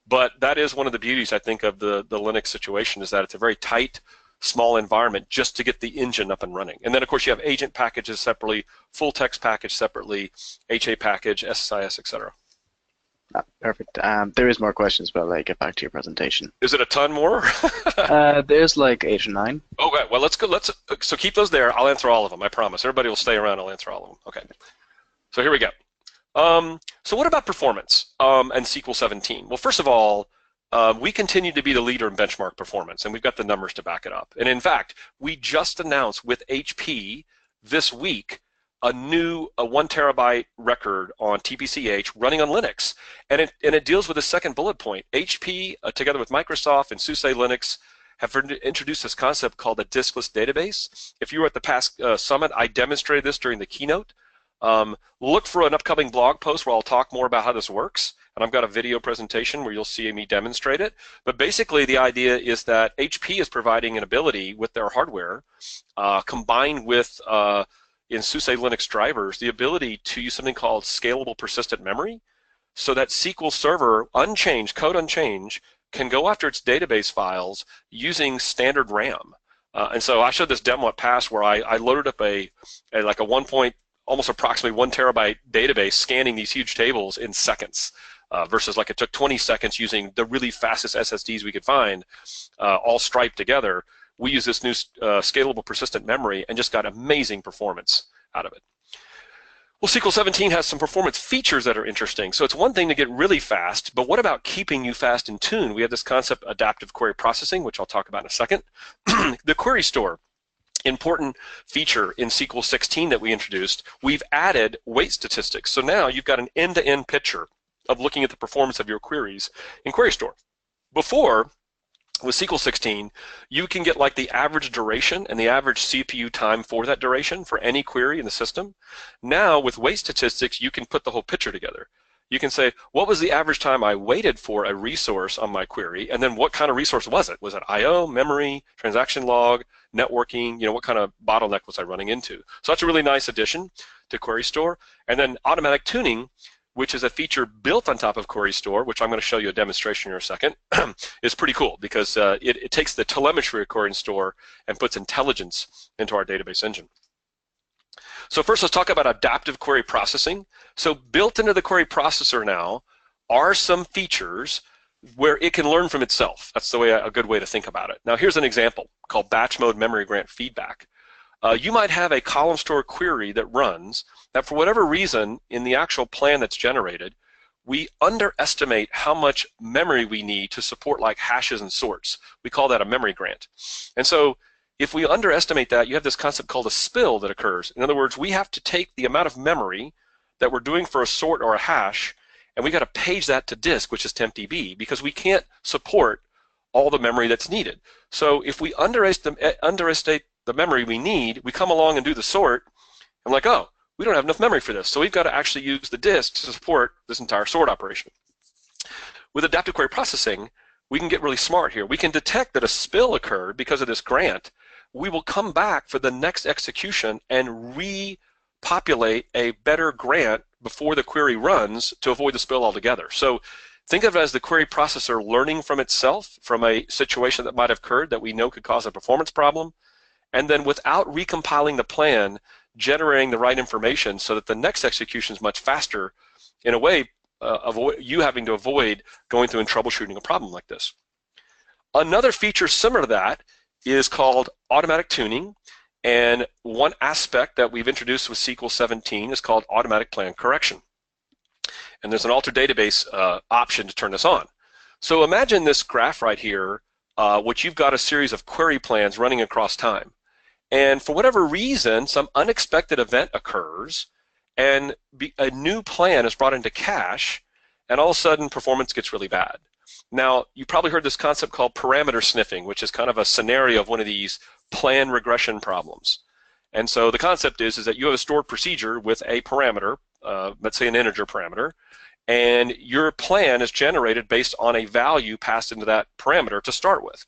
But that is one of the beauties, I think, of the Linux situation, is that it's a very tight, small environment just to get the engine up and running. And then, of course, you have agent packages separately, full text package separately, HA package, SSIS, etc. Perfect. There is more questions, but I'll get back to your presentation. Is it a ton more? There's like 8 or 9. Okay, well, let's go. So keep those there. I'll answer all of them, I promise. Everybody will stay around. I'll answer all of them. Okay, so here we go. So what about performance and SQL 17? Well, first of all, we continue to be the leader in benchmark performance, and we've got the numbers to back it up. And in fact, we just announced with HP this week a new 1 terabyte record on TPCH running on Linux, and it deals with the second bullet point. HP, together with Microsoft and SUSE Linux, have introduced this concept called a diskless database. If you were at the past summit, I demonstrated this during the keynote. Look for an upcoming blog post where I'll talk more about how this works, and I've got a video presentation where you'll see me demonstrate it. But basically the idea is that HP is providing an ability with their hardware, combined with in SUSE Linux drivers, the ability to use something called scalable persistent memory, so that SQL Server, unchanged, code unchanged, can go after its database files using standard RAM. And so I showed this demo at PASS where I loaded up almost approximately 1 terabyte database scanning these huge tables in seconds, versus it took 20 seconds using the really fastest SSDs we could find, all striped together. We use this new scalable persistent memory and just got amazing performance out of it. Well, SQL 17 has some performance features that are interesting. So it's one thing to get really fast, but what about keeping you fast in tune? We have this concept, adaptive query processing, which I'll talk about in a second. The query store, important feature in SQL 16 that we introduced. We've added weight statistics. So now you've got an end-to-end picture of looking at the performance of your queries in Query Store. Before, with SQL 16, you can get the average duration and the average CPU time for that duration for any query in the system. Now, with weight statistics, you can put the whole picture together. You can say, what was the average time I waited for a resource on my query, and then what kind of resource was it? Was it I/O, memory, transaction log, networking? What kind of bottleneck was I running into? So that's a really nice addition to Query Store. And then automatic tuning, which is a feature built on top of Query Store, which I'm going to show you a demonstration in a second, is pretty cool because it takes the telemetry of Query Store and puts intelligence into our database engine. So first, let's talk about adaptive query processing. So built into the query processor now are some features where it can learn from itself. That's a good way to think about it. Now here's an example called batch mode memory grant feedback. You might have a column store query that runs that for whatever reason in the actual plan that's generated, we underestimate how much memory we need to support hashes and sorts. We call that a memory grant. And so if we underestimate that, you have this concept called a spill that occurs. In other words, we have to take the amount of memory that we're doing for a sort or a hash, and we got to page that to disk, which is tempDB, because we can't support all the memory that's needed. So if we underestimate the memory we need, we come along and do the sort, and oh, we don't have enough memory for this. So we've got to actually use the disk to support this entire sort operation. With adaptive query processing, we can get really smart here. We can detect that a spill occurred because of this grant. We will come back for the next execution and repopulate a better grant before the query runs to avoid the spill altogether. So think of it as the query processor learning from itself from a situation that might have occurred that we know could cause a performance problem, and then without recompiling the plan, generating the right information so that the next execution is much faster, in a way you having to avoid going through and troubleshooting a problem like this. Another feature similar to that is called automatic tuning, and one aspect that we've introduced with SQL 17 is called automatic plan correction. And there's an alter database option to turn this on. So imagine this graph right here, which you've got a series of query plans running across time. And for whatever reason, some unexpected event occurs, and a new plan is brought into cache, and all of a sudden performance gets really bad. Now, you probably heard this concept called parameter sniffing, which is kind of a scenario of one of these plan regression problems. And so the concept is that you have a stored procedure with a parameter, let's say an integer parameter, and your plan is generated based on a value passed into that parameter to start with.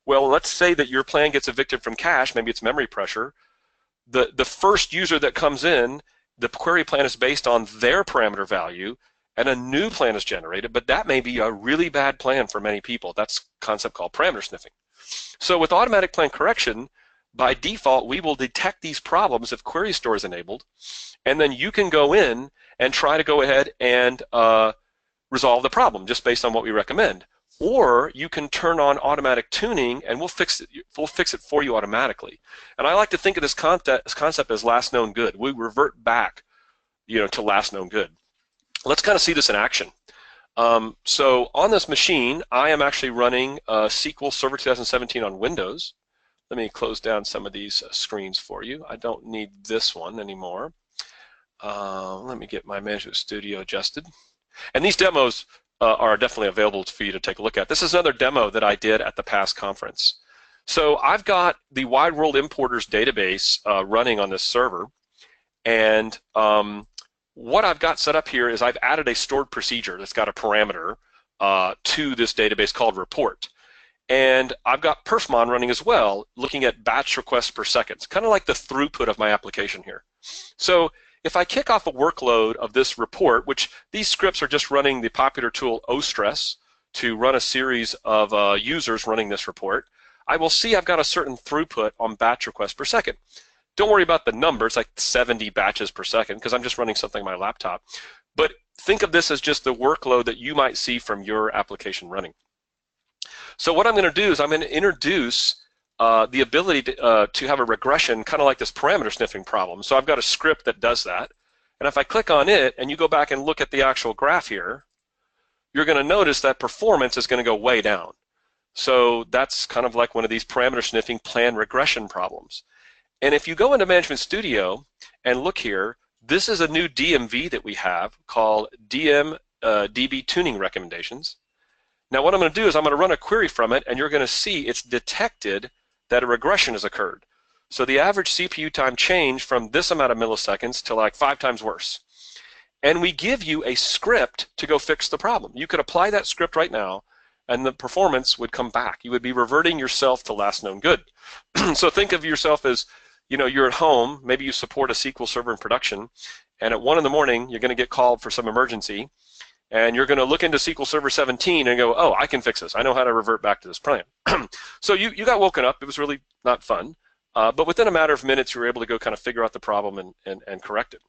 Well, let's say that your plan gets evicted from cache, maybe it's memory pressure. The first user that comes in, the query plan is based on their parameter value, and a new plan is generated, but that may be a really bad plan for many people. That's a concept called parameter sniffing. So with automatic plan correction, by default, we will detect these problems if Query Store is enabled, and then you can go in and try to go ahead and resolve the problem just based on what we recommend. Or you can turn on automatic tuning and we'll fix it for you automatically. And I like to think of this concept as last known good. We revert back, to last known good. Let's kind of see this in action. So on this machine, I am actually running SQL Server 2017 on Windows. Let me close down some of these screens for you. I don't need this one anymore. Let me get my Management Studio adjusted. And these demos are definitely available for you to take a look at. This is another demo that I did at the past conference. So I've got the Wide World Importers database running on this server, and what I've got set up here is I've added a stored procedure that's got a parameter to this database called report. And I've got perfmon running as well, looking at batch requests per second. It's kind of like the throughput of my application here. So if I kick off a workload of this report, which these scripts are just running the popular tool ostress to run a series of users running this report, I will see I've got a certain throughput on batch requests per second. Don't worry about the number, it's like 70 batches per second because I'm just running something on my laptop. But think of this as just the workload that you might see from your application running. So what I'm going to do is I'm going to introduce the ability to have a regression, kind of like this parameter sniffing problem. So I've got a script that does that. And if I click on it and you go back and look at the actual graph here, you're going to notice that performance is going to go way down. So that's kind of like one of these parameter sniffing plan regression problems. And if you go into Management Studio and look here, this is a new DMV that we have called DB Tuning Recommendations. Now what I'm going to do is I'm going to run a query from it, and you're going to see it's detected that a regression has occurred. So the average CPU time changed from this amount of milliseconds to like 5 times worse. And we give you a script to go fix the problem. You could apply that script right now, and the performance would come back. You would be reverting yourself to last known good. So think of yourself as, you're at home, maybe you support a SQL Server in production, and at 1 in the morning, you're going to get called for some emergency, and you're going to look into SQL Server 17 and go, oh, I can fix this. I know how to revert back to this plan. So you got woken up. It was really not fun. But within a matter of minutes, you were able to go kind of figure out the problem and correct it.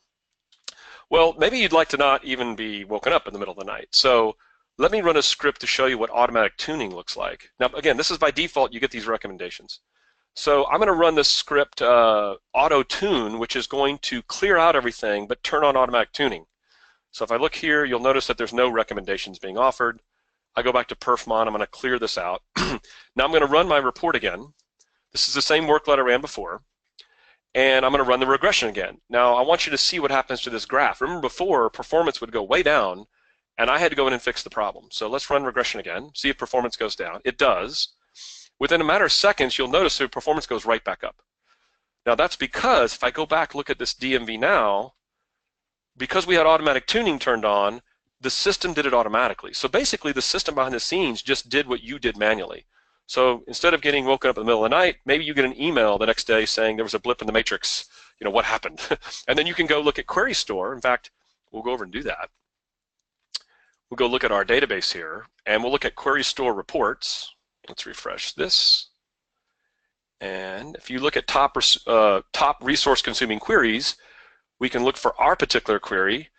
Well, maybe you'd like to not even be woken up in the middle of the night. So let me run a script to show you what automatic tuning looks like. Now, again, this is by default. You get these recommendations. So I'm going to run this script auto tune, which is going to clear out everything but turn on automatic tuning. So if I look here, you'll notice that there's no recommendations being offered. I go back to perfmon. I'm going to clear this out. Now I'm going to run my report again. This is the same workload I ran before. And I'm going to run the regression again. Now I want you to see what happens to this graph. Remember before, performance would go way down, and I had to go in and fix the problem. So let's run regression again, see if performance goes down. It does. Within a matter of seconds, you'll notice the performance goes right back up. Now that's because if I go back, look at this DMV now, because we had automatic tuning turned on, the system did it automatically. So basically the system behind the scenes just did what you did manually. So instead of getting woken up in the middle of the night, maybe you get an email the next day saying there was a blip in the matrix, what happened? And then you can go look at Query Store. In fact, we'll go over and do that. We'll go look at our database here, and we'll look at Query Store reports. Let's refresh this. And if you look at top resource consuming queries, we can look for our particular query.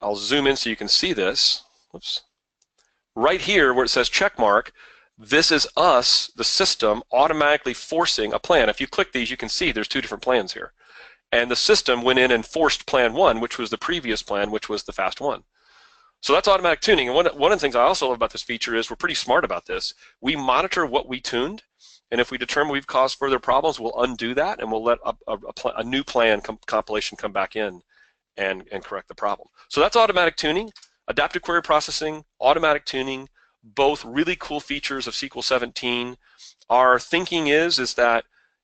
I'll zoom in so you can see this. Oops. Right here where it says check mark, this is us, the system, automatically forcing a plan. If you click these, you can see there's 2 different plans here. And the system went in and forced plan 1, which was the previous plan, which was the fast one. So that's automatic tuning. And one of the things I also love about this feature is we're pretty smart about this. We monitor what we tuned, and if we determine we've caused further problems, we'll undo that, and we'll let a new plan compilation come back in and correct the problem. So that's automatic tuning, adaptive query processing, automatic tuning, both really cool features of SQL 17. Our thinking is that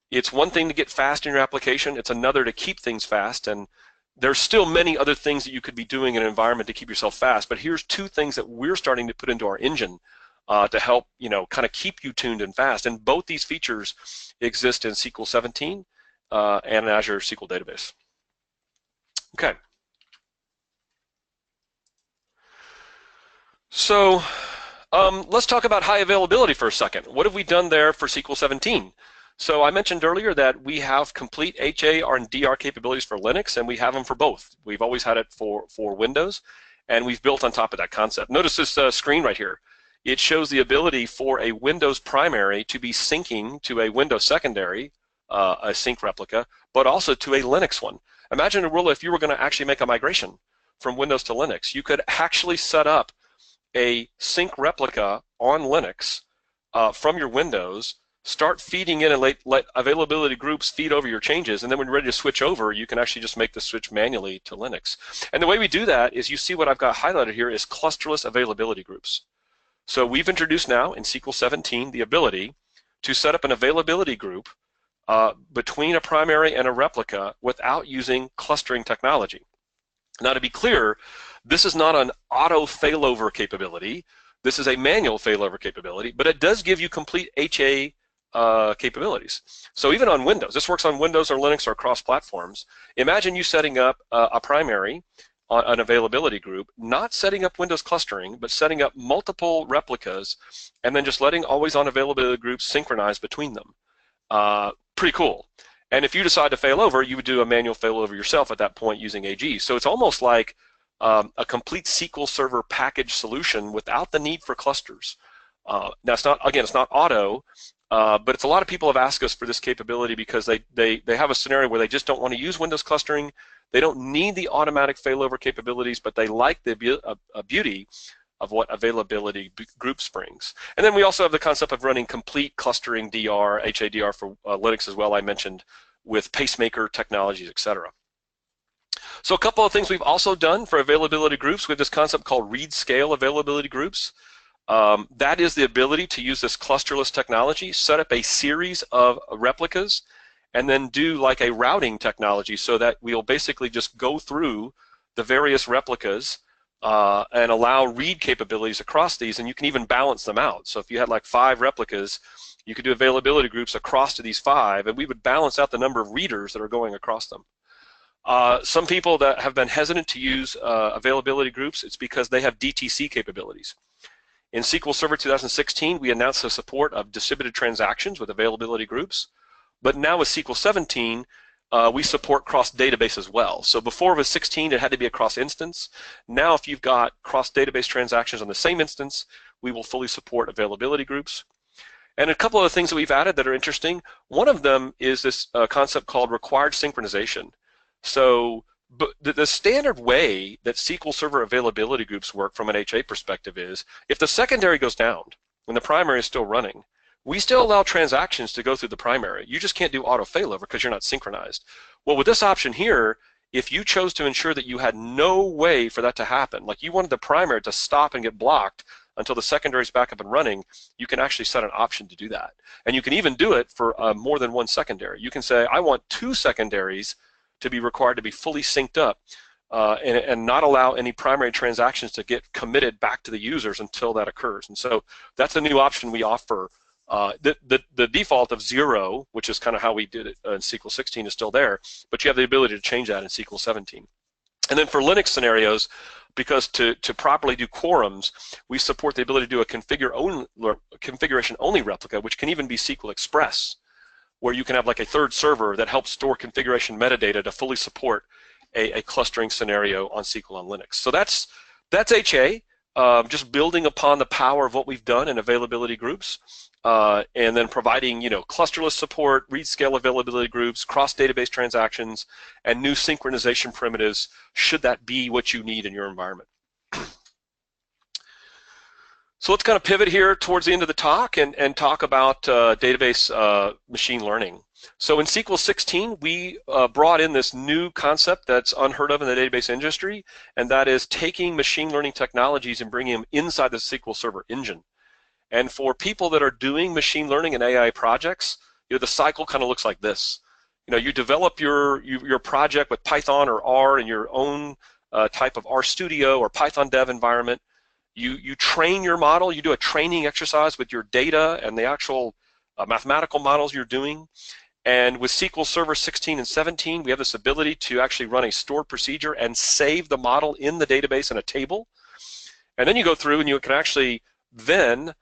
it's one thing to get fast in your application, it's another to keep things fast, and there's still many other things that you could be doing in an environment to keep yourself fast, but here's 2 things that we're starting to put into our engine to help, kind of keep you tuned and fast. And both these features exist in SQL 17 and in Azure SQL Database. Okay. So let's talk about high availability for a second. What have we done there for SQL 17? So I mentioned earlier that we have complete HA and DR capabilities for Linux, and we have them for both. We've always had it for Windows. and we've built on top of that concept. Notice this screen right here. It shows the ability for a Windows primary to be syncing to a Windows secondary, a sync replica, but also to a Linux one. Imagine a world if you were going to actually make a migration from Windows to Linux. You could actually set up a sync replica on Linux from your Windows, start feeding in and let availability groups feed over your changes, and then when you're ready to switch over, you can actually just make the switch manually to Linux. And the way we do that is, you see what I've got highlighted here is clusterless availability groups. So we've introduced now in SQL 17 the ability to set up an availability group between a primary and a replica without using clustering technology. Now, to be clear, this is not an auto failover capability. This is a manual failover capability, but it does give you complete HA capabilities. So even on Windows, this works on Windows or Linux or across platforms. Imagine you setting up a primary on an availability group, not setting up Windows clustering, but setting up multiple replicas, and then just letting always-on availability groups synchronize between them. Pretty cool. And if you decide to fail over, you would do a manual failover yourself at that point using AG. So it's almost like a complete SQL Server package solution without the need for clusters. Now, it's not, again, it's not auto, but it's a lot of people have asked us for this capability because they have a scenario where they just don't want to use Windows clustering. They don't need the automatic failover capabilities, but they like the beauty of what availability groups brings. And then we also have the concept of running complete clustering DR, HADR for Linux as well, I mentioned, with pacemaker technologies, etc. So a couple of things we've also done for availability groups. We have this concept called read scale availability groups. That is the ability to use this clusterless technology, set up a series of replicas, and then do like a routing technology so that we'll basically just go through the various replicas and allow read capabilities across these, and you can even balance them out. So if you had like 5 replicas, you could do availability groups across to these 5, and we would balance out the number of readers that are going across them. Some people that have been hesitant to use availability groups, it's because they have DTC capabilities. In SQL Server 2016, we announced the support of distributed transactions with availability groups, but now with SQL 17, we support cross-database as well. So before with 16, it had to be a cross-instance. Now, if you've got cross-database transactions on the same instance, we will fully support availability groups. And a couple of things that we've added that are interesting. One of them is this concept called required synchronization. So the standard way that SQL Server availability groups work from an HA perspective is, if the secondary goes down and the primary is still running, we still allow transactions to go through the primary. You just can't do auto failover because you're not synchronized. Well, with this option here, if you chose to ensure that you had no way for that to happen, like you wanted the primary to stop and get blocked until the secondary is back up and running, you can actually set an option to do that. And you can even do it for more than one secondary. You can say, I want 2 secondaries to be required to be fully synced up and not allow any primary transactions to get committed back to the users until that occurs. And so that's a new option we offer. The default of 0, which is kind of how we did it in SQL 16, is still there, but you have the ability to change that in SQL 17. And then for Linux scenarios, because to properly do quorums, we support the ability to do a configuration-only replica, which can even be SQL Express, where you can have like a third server that helps store configuration metadata to fully support a clustering scenario on SQL on Linux. So that's HA, just building upon the power of what we've done in availability groups, and then providing clusterless support, read scale availability groups, cross-database transactions, and new synchronization primitives should that be what you need in your environment. So let's kind of pivot here towards the end of the talk and talk about database machine learning. So in SQL 16, we brought in this new concept that's unheard of in the database industry, and that is taking machine learning technologies and bringing them inside the SQL Server engine. And for people that are doing machine learning and AI projects, the cycle kind of looks like this. You develop your project with Python or R in your own type of RStudio or Python dev environment. You train your model, you do a training exercise with your data and the actual mathematical models you're doing. And with SQL Server 16 and 17, we have this ability to actually run a stored procedure and save the model in the database in a table. And then you go through and you can actually then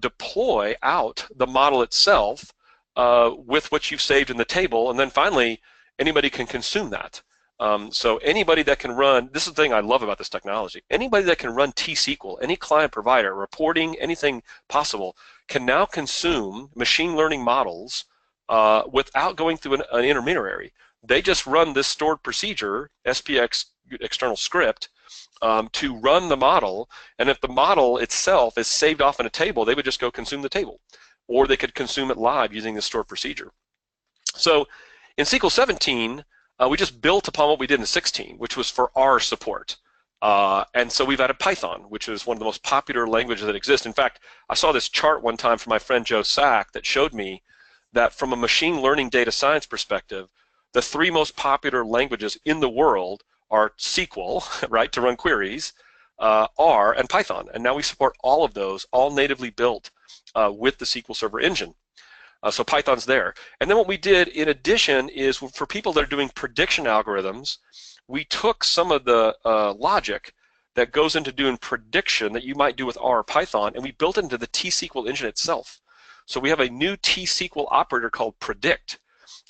deploy out the model itself with what you've saved in the table. And then finally, anybody can consume that. So anybody that can run, this is the thing I love about this technology, anybody that can run T-SQL, any client provider, reporting, anything possible, can now consume machine learning models without going through an intermediary. They just run this stored procedure, SPX external script, to run the model, and if the model itself is saved off in a table, they would just go consume the table, or they could consume it live using the stored procedure. So in SQL 17, we just built upon what we did in 16, which was for R support. And so we've added Python, which is one of the most popular languages that exist. In fact, I saw this chart one time from my friend Joe Sack that showed me that from a machine learning data science perspective, the 3 most popular languages in the world are SQL, right, to run queries, R, and Python. And now we support all of those, all natively built with the SQL Server engine. So Python's there. And then what we did in addition is for people that are doing prediction algorithms, we took some of the logic that goes into doing prediction that you might do with R or Python, and we built it into the T-SQL engine itself. So we have a new T-SQL operator called predict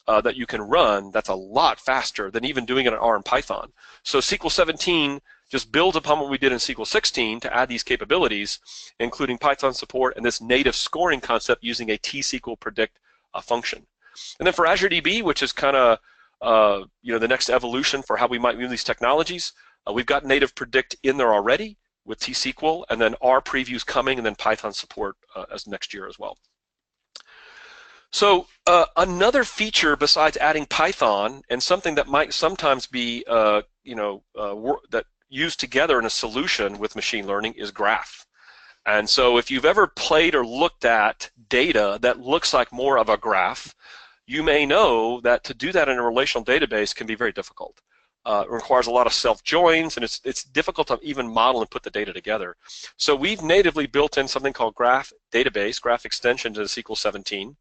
that you can run that's a lot faster than even doing it in R and Python. So SQL 17 just builds upon what we did in SQL 16 to add these capabilities, including Python support and this native scoring concept using a T-SQL predict function. And then for Azure DB, which is kind of the next evolution for how we might use these technologies, we've got native predict in there already with T-SQL, and then R previews coming, and then Python support as next year as well. So another feature besides adding Python, and something that might sometimes be that used together in a solution with machine learning, is graph. And so if you've ever played or looked at data that looks like more of a graph, you may know that to do that in a relational database can be very difficult. It requires a lot of self-joins, and it's difficult to even model and put the data together. So we've natively built in something called graph database, graph extension to the SQL 17.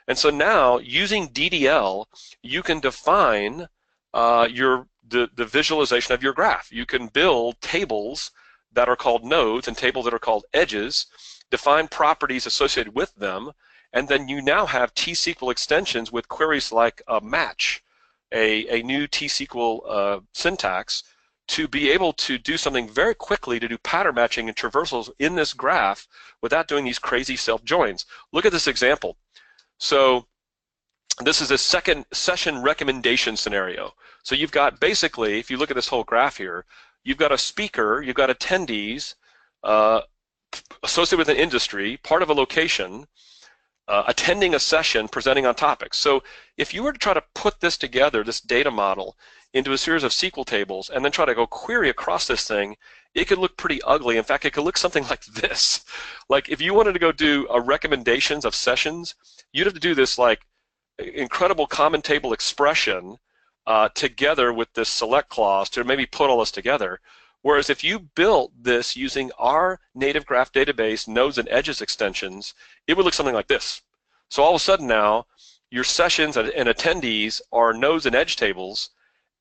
And so now, using DDL, you can define the visualization of your graph. You can build tables that are called nodes and tables that are called edges, define properties associated with them, and then you now have T-SQL extensions with queries like match, a new T-SQL syntax, to be able to do something very quickly to do pattern matching and traversals in this graph without doing these crazy self-joins. Look at this example. So this is a second session recommendation scenario. So you've got basically, if you look at this whole graph here, you've got a speaker, you've got attendees associated with an industry, part of a location, attending a session, presenting on topics. So if you were to try to put this together, this data model, into a series of SQL tables and then try to go query across this thing, it could look pretty ugly. In fact, it could look something like this. Like if you wanted to go do recommendations of sessions, you'd have to do this like incredible common table expression together with this select clause to maybe put all this together. Whereas if you built this using our native graph database nodes and edges extensions, it would look something like this. So all of a sudden now, your sessions and attendees are nodes and edge tables,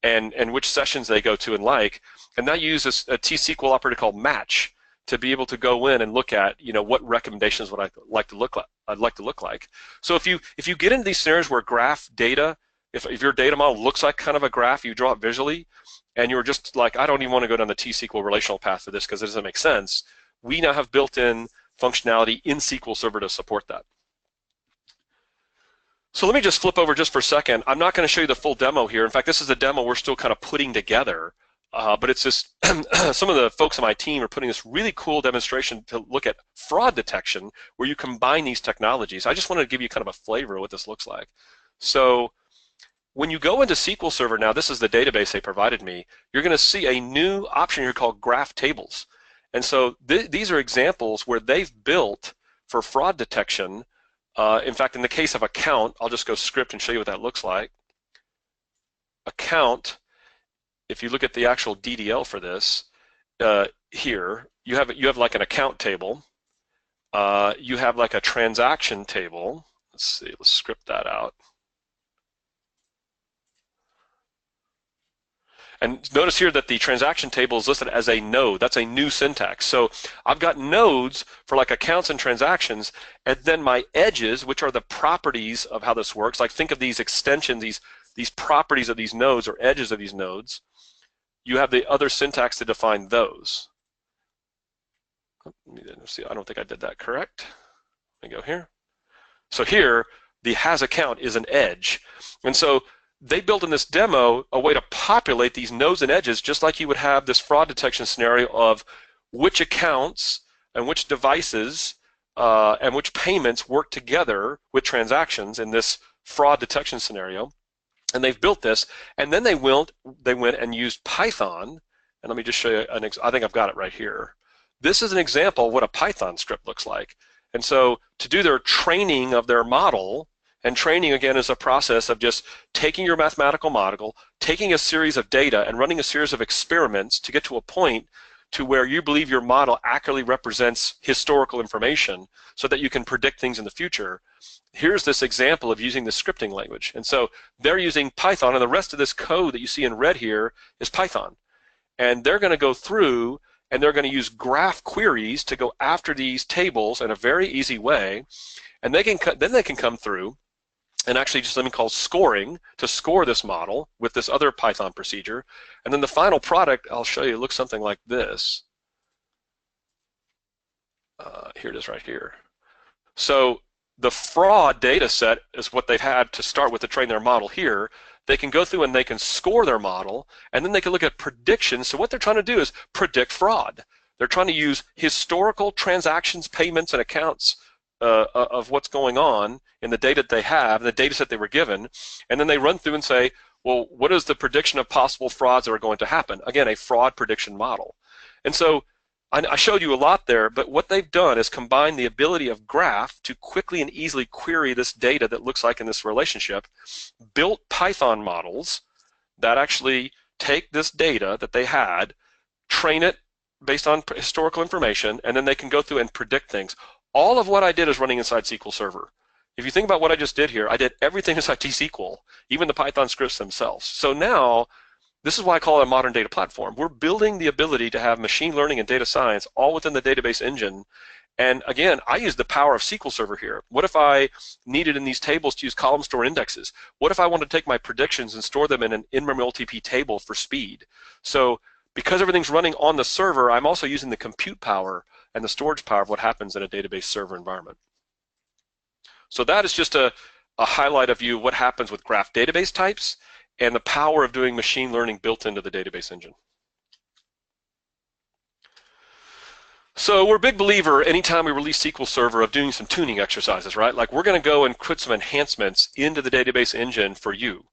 and which sessions they go to and like. And that uses a T-SQL operator called match to be able to go in and look at, what recommendations would I'd like to look like. So if you get into these scenarios where graph data, if your data model looks like kind of a graph, you draw it visually, and you're just like, I don't even want to go down the T-SQL relational path for this because it doesn't make sense, we now have built-in functionality in SQL Server to support that. So let me just flip over just for a second. I'm not going to show you the full demo here. In fact, this is a demo we're still kind of putting together, but it's just some of the folks on my team are putting this really cool demonstration to look at fraud detection where you combine these technologies. I just wanted to give you kind of a flavor of what this looks like. So when you go into SQL Server now, this is the database they provided me, you're going to see a new option here called Graph Tables. And so these are examples where they've built for fraud detection. In fact, in the case of account, I'll just go script and show you what that looks like. Account, if you look at the actual DDL for this, here, you have like an account table. You have like a transaction table. Let's see, let's script that out. And notice here that the transaction table is listed as a node. That's a new syntax. So I've got nodes for like accounts and transactions, and then my edges, which are the properties of how this works. Like think of these extensions, these these properties of these nodes or edges of these nodes, you have the other syntax to define those. See, I don't think I did that correct. Let me go here. So here, the has account is an edge. And so they built in this demo a way to populate these nodes and edges just like you would have this fraud detection scenario of which accounts and which devices and which payments work together with transactions in this fraud detection scenario. And they've built this, and then they went and used Python. And let me just show you I think I've got it right here. This is an example of what a Python script looks like. And so to do their training of their model, and training again is a process of just taking your mathematical model, taking a series of data and running a series of experiments to get to a point to where you believe your model accurately represents historical information so that you can predict things in the future. Here's this example of using the scripting language. And so they're using Python, and the rest of this code that you see in red here is Python. And they're going to go through and they're going to use graph queries to go after these tables in a very easy way. And then they can come through and actually just something called scoring to score this model with this other Python procedure. And then the final product, I'll show you, looks something like this. Here it is right here. So the fraud data set is what they've had to start with to train their model here. They can go through and they can score their model, and then they can look at predictions. So what they're trying to do is predict fraud. They're trying to use historical transactions, payments, and accounts of what's going on in the data that they have, the data set they were given, and then they run through and say, well, what is the prediction of possible frauds that are going to happen? Again, a fraud prediction model. And so I showed you a lot there, but what they've done is combine the ability of graph to quickly and easily query this data that looks like in this relationship, built Python models that actually take this data that they had, train it based on historical information, and then they can go through and predict things. All of what I did is running inside SQL Server. If you think about what I just did here, I did everything inside T-SQL, even the Python scripts themselves. So now, this is why I call it a modern data platform. We're building the ability to have machine learning and data science all within the database engine. And again, I use the power of SQL Server here. What if I needed in these tables to use column store indexes? What if I wanted to take my predictions and store them in an in-memory OLTP table for speed? So because everything's running on the server, I'm also using the compute power and the storage power of what happens in a database server environment. So that is just a highlight of you what happens with graph database types and the power of doing machine learning built into the database engine. So we're a big believer anytime we release SQL Server of doing some tuning exercises, right? Like we're going to go and put some enhancements into the database engine for you.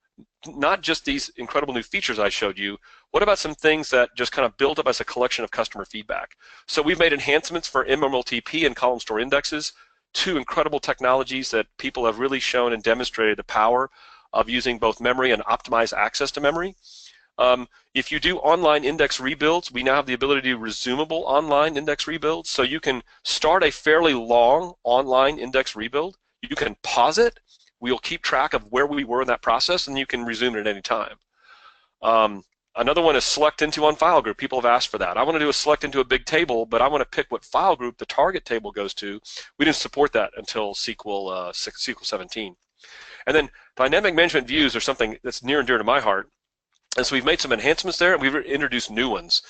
Not just these incredible new features I showed you. What about some things that just kind of build up as a collection of customer feedback? So we've made enhancements for MMLTP and column store indexes, two incredible technologies that people have really shown and demonstrated the power of using both memory and optimized access to memory. If you do online index rebuilds, we now have the ability to do resumable online index rebuilds. So you can start a fairly long online index rebuild. You can pause it. We'll keep track of where we were in that process, and you can resume it at any time. Another one is select into on file group. People have asked for that. I want to do a select into a big table, but I want to pick what file group the target table goes to. We didn't support that until SQL 17. And then dynamic management views are something that's near and dear to my heart. And so we've made some enhancements there, and we've introduced new ones.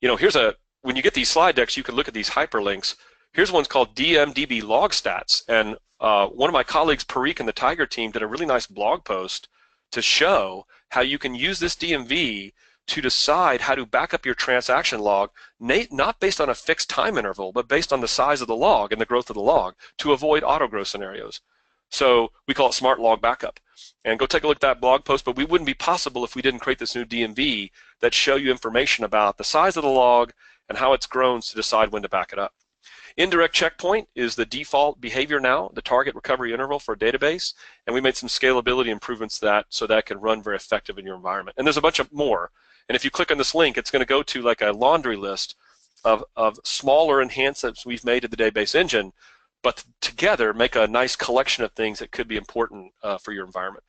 You know, when you get these slide decks, you can look at these hyperlinks. Here's one's called DMDB log stats. And one of my colleagues, Parikh, and the Tiger team did a really nice blog post to show how you can use this DMV to decide how to back up your transaction log, not based on a fixed time interval, but based on the size of the log and the growth of the log to avoid auto-growth scenarios. So we call it smart log backup. And go take a look at that blog post, but we wouldn't be possible if we didn't create this new DMV that show you information about the size of the log and how it's grown to decide when to back it up. Indirect checkpoint is the default behavior now, the target recovery interval for a database, and we made some scalability improvements to that so that can run very effective in your environment. And there's a bunch of more. And if you click on this link, it's going to go to like a laundry list of smaller enhancements we've made to the database engine, but together make a nice collection of things that could be important for your environment.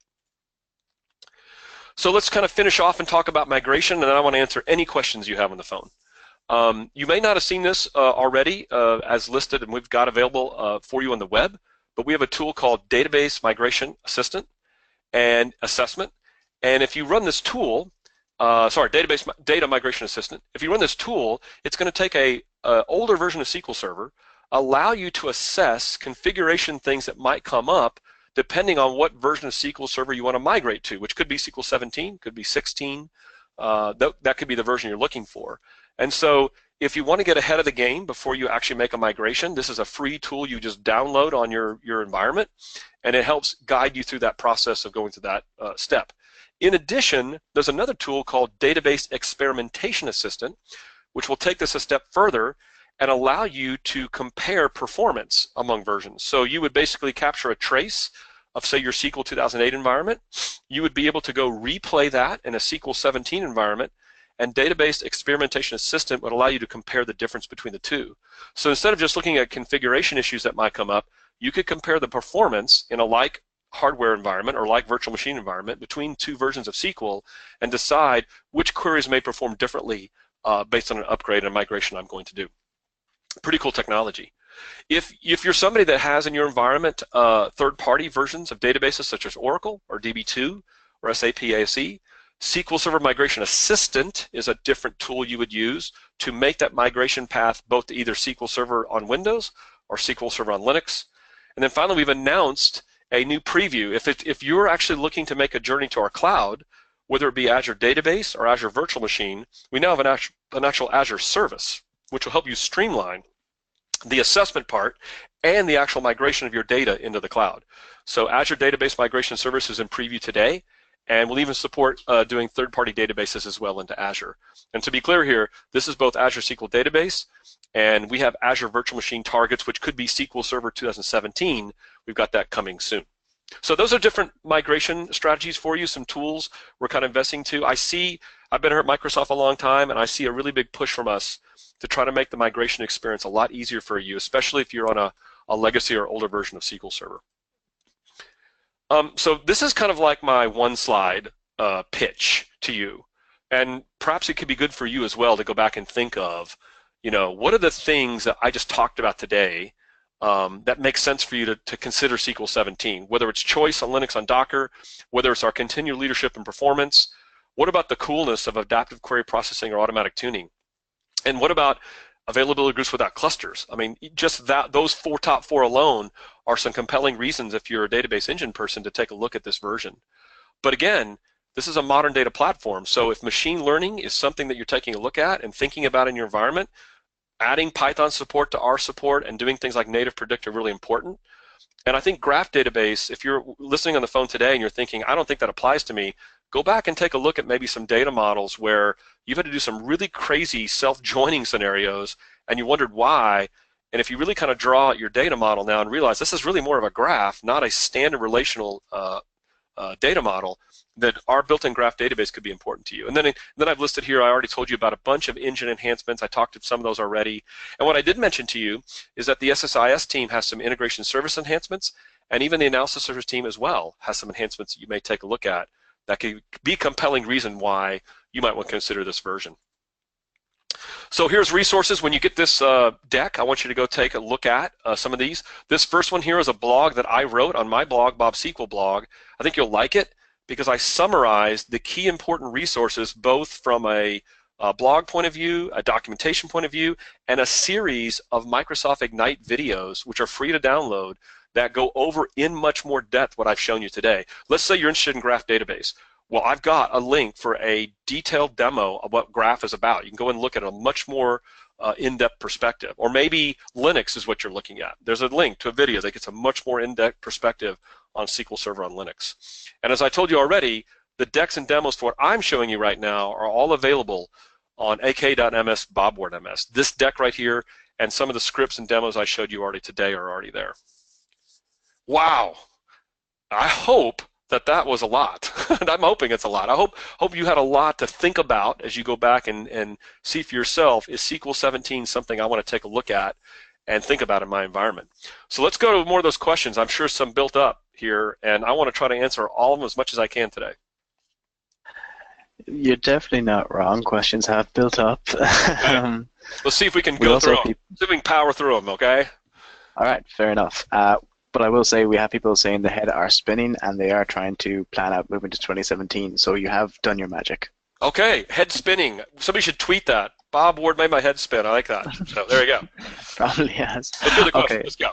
So let's kind of finish off and talk about migration, and then I want to answer any questions you have on the phone. You may not have seen this already as listed, and we've got available for you on the web, but we have a tool called Database Migration Assistant and Assessment, And if you run this tool, database data migration assistant, if you run this tool, it's going to take a older version of SQL Server, allow you to assess configuration things that might come up depending on what version of SQL Server you want to migrate to, which could be SQL 17, could be 16. That could be the version you're looking for. And so if you want to get ahead of the game before you actually make a migration, this is a free tool you just download on your environment, and it helps guide you through that process of going through that step. In addition, there's another tool called Database Experimentation Assistant, which will take this a step further and allow you to compare performance among versions. So you would basically capture a trace of, say, your SQL 2008 environment. You would be able to go replay that in a SQL 17 environment, and Database Experimentation Assistant would allow you to compare the difference between the two. So instead of just looking at configuration issues that might come up, you could compare the performance in a like hardware environment or like virtual machine environment between two versions of SQL and decide which queries may perform differently based on an upgrade and migration I'm going to do. Pretty cool technology. If you're somebody that has in your environment third-party versions of databases such as Oracle or DB2 or SAP ASE, SQL Server Migration Assistant is a different tool you would use to make that migration path both to either SQL Server on Windows or SQL Server on Linux. And then finally, we've announced a new preview. If you're actually looking to make a journey to our cloud, whether it be Azure Database or Azure Virtual Machine, we now have an actual Azure service, which will help you streamline the assessment part and the actual migration of your data into the cloud. So Azure Database Migration Service is in preview today, and we'll even support doing third-party databases as well into Azure. And to be clear here, this is both Azure SQL Database, and we have Azure Virtual Machine targets, which could be SQL Server 2017. We've got that coming soon. So those are different migration strategies for you, some tools we're kind of investing to. I've been here at Microsoft a long time, and I see a really big push from us to try to make the migration experience a lot easier for you, especially if you're on a legacy or older version of SQL Server. So this is kind of like my one slide pitch to you, and perhaps it could be good for you as well to go back and think of, what are the things that I just talked about today that makes sense for you to consider SQL 17, whether it's choice on Linux on Docker, whether it's our continued leadership and performance. What about the coolness of adaptive query processing or automatic tuning? And what about availability groups without clusters? I mean, just those top four alone are some compelling reasons if you're a database engine person to take a look at this version. But again, this is a modern data platform, so if machine learning is something that you're taking a look at and thinking about in your environment, adding Python support to R support and doing things like native predict are really important. And I think graph database, if you're listening on the phone today and you're thinking, I don't think that applies to me, go back and take a look at maybe some data models where you've had to do some really crazy self-joining scenarios and you wondered why. And if you really kind of draw out your data model now and realize this is really more of a graph, not a standard relational data model, that our built-in graph database could be important to you. And then I've listed here, I already told you about a bunch of engine enhancements. I talked to some of those already. And what I did mention to you is that the SSIS team has some integration service enhancements, and even the analysis service team as well has some enhancements that you may take a look at that could be a compelling reason why you might want to consider this version. So here's resources. When you get this deck, I want you to go take a look at some of these. This first one here is a blog that I wrote on my blog, Bob SQL blog. I think you'll like it because I summarized the key important resources both from a blog point of view, a documentation point of view, and a series of Microsoft Ignite videos, which are free to download, that go over in much more depth what I've shown you today. Let's say you're interested in graph database. Well, I've got a link for a detailed demo of what graph is about. You can go and look at a much more in-depth perspective. Or maybe Linux is what you're looking at. There's a link to a video that gets a much more in-depth perspective on SQL Server on Linux. And as I told you already, the decks and demos for what I'm showing you right now are all available on ak.ms, bobward.ms. This deck right here and some of the scripts and demos I showed you already today are already there. Wow. I hope that was a lot. And I'm hoping it's a lot. I hope you had a lot to think about as you go back and see for yourself, is SQL 17 something I want to take a look at and think about in my environment? So let's go to more of those questions. I'm sure some built up here, and I want to try to answer all of them as much as I can today. You're definitely not wrong. Questions have built up. Let's see if we can go through them. See if we can power through them, okay? All right, fair enough. But I will say we have people saying the head are spinning and they are trying to plan out moving to 2017. So you have done your magic. Okay, head spinning. Somebody should tweet that. Bob Ward made my head spin. I like that. So there you go. Probably has. Let's do the question. Okay, Let's go.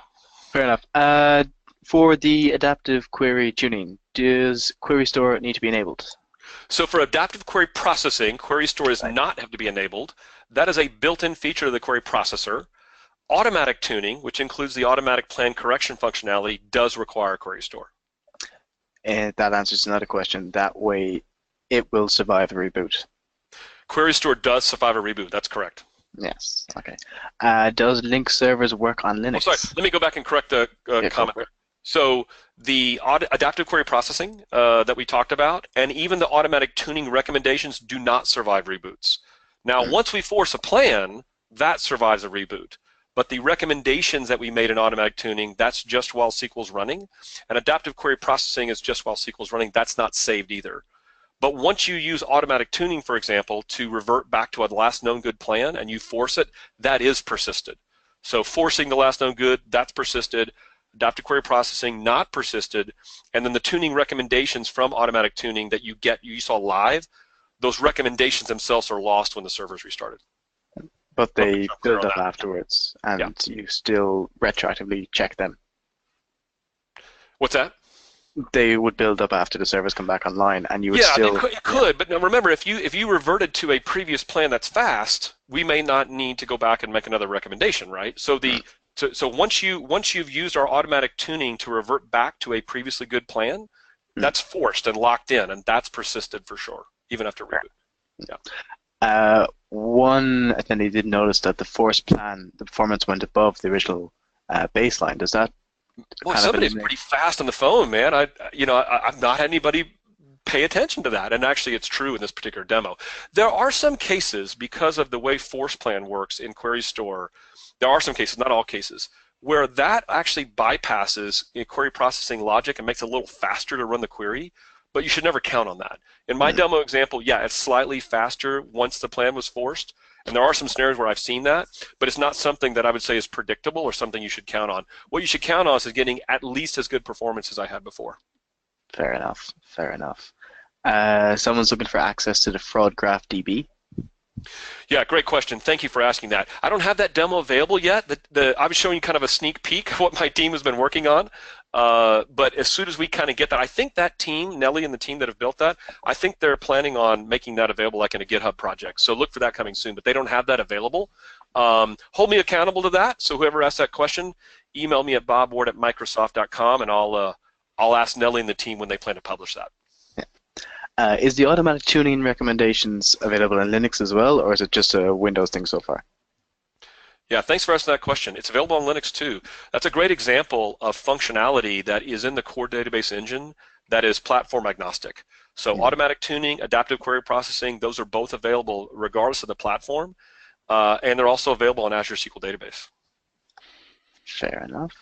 fair enough. For the adaptive query tuning, does Query Store need to be enabled? So for adaptive query processing, Query Store does not have to be enabled. That is a built-in feature of the query processor. Automatic tuning, which includes the automatic plan correction functionality, does require Query Store. And that answers another question. That way, it will survive a reboot. Query Store does survive a reboot. That's correct. Yes. Okay. Does Link servers work on Linux? Oh, sorry. Let me go back and correct the comment there. So the adaptive query processing that we talked about, and even the automatic tuning recommendations do not survive reboots. Now, once we force a plan, that survives a reboot. But the recommendations that we made in automatic tuning, that's just while SQL's running. And adaptive query processing is just while SQL's running. That's not saved either. But once you use automatic tuning, for example, to revert back to a last known good plan and you force it, that is persisted. So forcing the last known good, that's persisted. Adaptive query processing, not persisted. And then the tuning recommendations from automatic tuning that you saw live, those recommendations themselves are lost when the server's restarted. But they build up afterwards, and you still retroactively check them. What's that? They would build up after the servers come back online, and you would still. Yeah, it could. But now remember, if you reverted to a previous plan that's fast, we may not need to go back and make another recommendation, right? So so once you've used our automatic tuning to revert back to a previously good plan, that's forced and locked in, and that's persisted for sure, even after reboot. Yeah. One attendee did notice that the forced plan, the performance went above the original baseline. Does that? Well, somebody's pretty fast on the phone, man. I've not had anybody pay attention to that, and actually, it's true in this particular demo. There are some cases because of the way force plan works in Query Store. There are some cases, not all cases, where that actually bypasses query processing logic and makes it a little faster to run the query. But you should never count on that. In my demo example, yeah, it's slightly faster once the plan was forced, and there are some scenarios where I've seen that, but it's not something that I would say is predictable or something you should count on. What you should count on is getting at least as good performance as I had before. Fair enough. Fair enough. Someone's looking for access to the fraud graph DB. Yeah, great question. Thank you for asking that. I don't have that demo available yet. I was showing you kind of a sneak peek of what my team has been working on. But as soon as we kind of get that, I think that team, Nelly and the team that have built that, I think they're planning on making that available like in a GitHub project. So look for that coming soon, but they don't have that available. Hold me accountable to that. So whoever asked that question, email me at bobward@microsoft.com, and I'll ask Nelly and the team when they plan to publish that. Is the automatic tuning recommendations available in Linux as well, or is it just a Windows thing so far? Yeah, thanks for asking that question. It's available on Linux too. That's a great example of functionality that is in the core database engine that is platform agnostic. So automatic tuning, adaptive query processing, those are both available regardless of the platform, and they're also available on Azure SQL Database. Fair enough.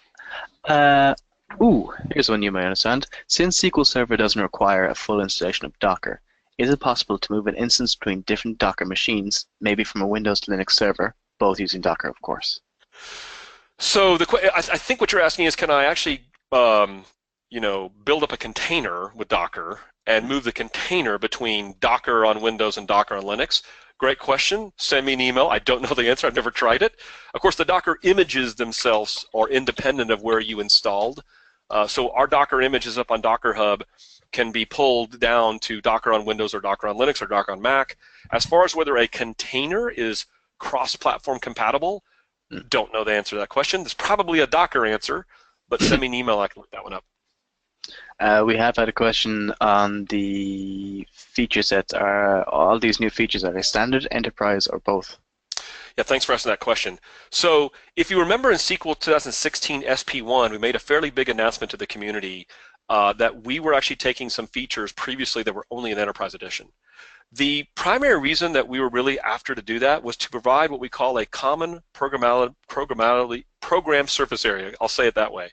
Here's one you may understand. Since SQL Server doesn't require a full installation of Docker, is it possible to move an instance between different Docker machines, maybe from a Windows to Linux server, both using Docker, of course? So I think what you're asking is, can I actually, build up a container with Docker and move the container between Docker on Windows and Docker on Linux? Great question. Send me an email. I don't know the answer. I've never tried it. Of course, the Docker images themselves are independent of where you installed. So our Docker images up on Docker Hub can be pulled down to Docker on Windows or Docker on Linux or Docker on Mac. As far as whether a container is cross-platform compatible, don't know the answer to that question. There's probably a Docker answer, but send me an email. I can look that one up. We have had a question on the feature sets. Are all these new features, are they standard, enterprise, or both? Yeah, thanks for asking that question. So if you remember in SQL 2016 SP1, we made a fairly big announcement to the community that we were actually taking some features previously that were only in Enterprise Edition. The primary reason that we were really after to do that was to provide what we call a common program surface area. I'll say it that way.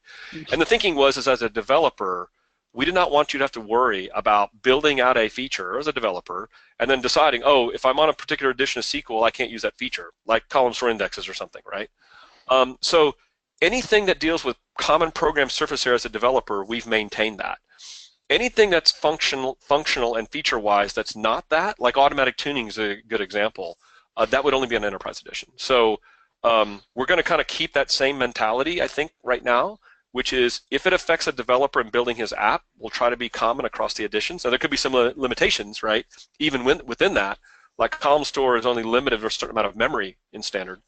And the thinking was, is as a developer, we did not want you to have to worry about building out a feature as a developer and then deciding, oh, if I'm on a particular edition of SQL, I can't use that feature, like columns for indexes or something, right? So anything that deals with common program surface area as a developer, we've maintained that. Anything that's functional and feature-wise that's not that, like automatic tuning is a good example, that would only be an enterprise edition. So we're going to kind of keep that same mentality, I think, right now, which is if it affects a developer in building his app, we'll try to be common across the editions. Now, there could be some limitations, right, even within that. Like column store is only limited to a certain amount of memory in standard.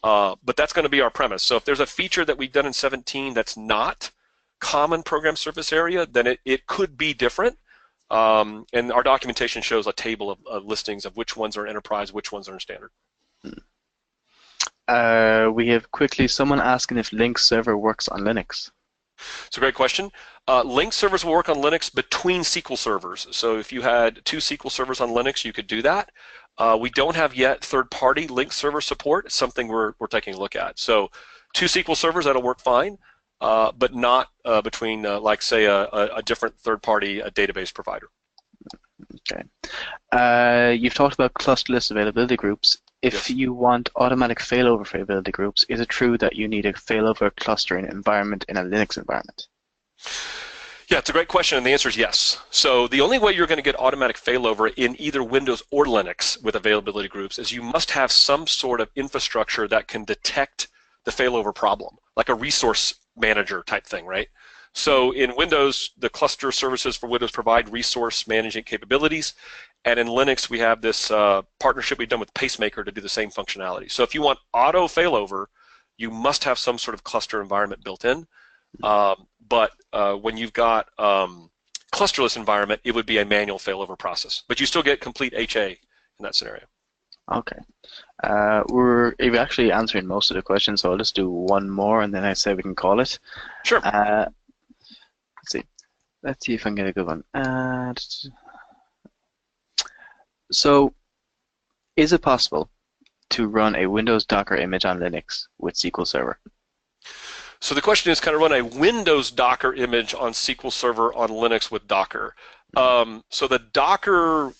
But that's going to be our premise. So if there's a feature that we've done in 17 that's not common program surface area, then it could be different. And our documentation shows a table of listings of which ones are enterprise, which ones are in standard. We have quickly someone asking if Link Server works on Linux. It's a great question. Link servers will work on Linux between SQL servers. So if you had 2 SQL servers on Linux, you could do that. We don't have yet third-party Link server support. It's something we're taking a look at. So 2 SQL servers, that'll work fine, but not between, like, say, a different third-party database provider. Okay. You've talked about clusterless availability groups. If Yes. you want automatic failover for availability groups, is it true that you need a failover clustering environment in a Linux environment? Yeah, it's a great question, and the answer is yes. So the only way you're going to get automatic failover in either Windows or Linux with availability groups is you must have some sort of infrastructure that can detect the failover problem, like a resource manager type thing, right? So in Windows, the cluster services for Windows provide resource management capabilities, and in Linux, we have this partnership we've done with Pacemaker to do the same functionality. So if you want auto failover, you must have some sort of cluster environment built in. But when you've got clusterless environment, it would be a manual failover process. But you still get complete HA in that scenario. Okay. We're actually answering most of the questions, so I'll just do one more, and then I say we can call it. Sure. Let's see. Let's see if I can get a good one. So, is it possible to run a Windows Docker image on Linux with SQL Server? So the question is, can I run a Windows Docker image on SQL Server on Linux with Docker? So the Docker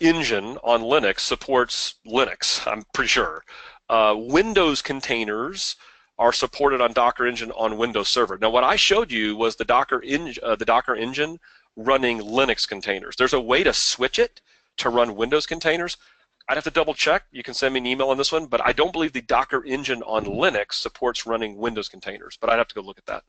engine on Linux supports Linux, I'm pretty sure. Windows containers are supported on Docker engine on Windows Server. Now, what I showed you was the Docker engine running Linux containers. There's a way to switch it to run Windows containers. I'd have to double check. You can send me an email on this one, but I don't believe the Docker engine on Linux supports running Windows containers, but I'd have to go look at that.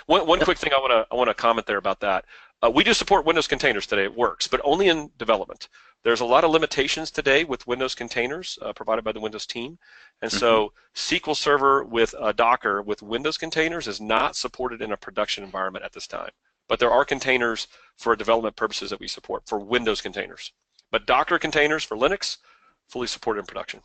One quick thing I want to comment there about that. We do support Windows containers today. It works, but only in development. There's a lot of limitations today with Windows containers provided by the Windows team, and so SQL Server with Docker with Windows containers is not supported in a production environment at this time. But there are containers for development purposes that we support for Windows containers. But Docker containers for Linux, fully supported in production.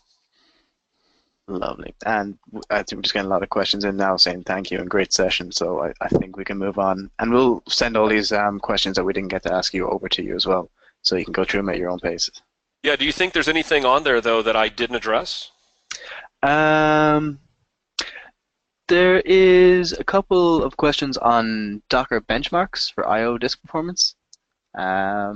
Lovely. And I think we're just getting a lot of questions in now saying thank you and great session, so I think we can move on. And we'll send all these questions that we didn't get to ask you over to you as well, so you can go through them at your own pace. Yeah, do you think there's anything on there, though, that I didn't address? There is a couple of questions on Docker benchmarks for I/O disk performance. I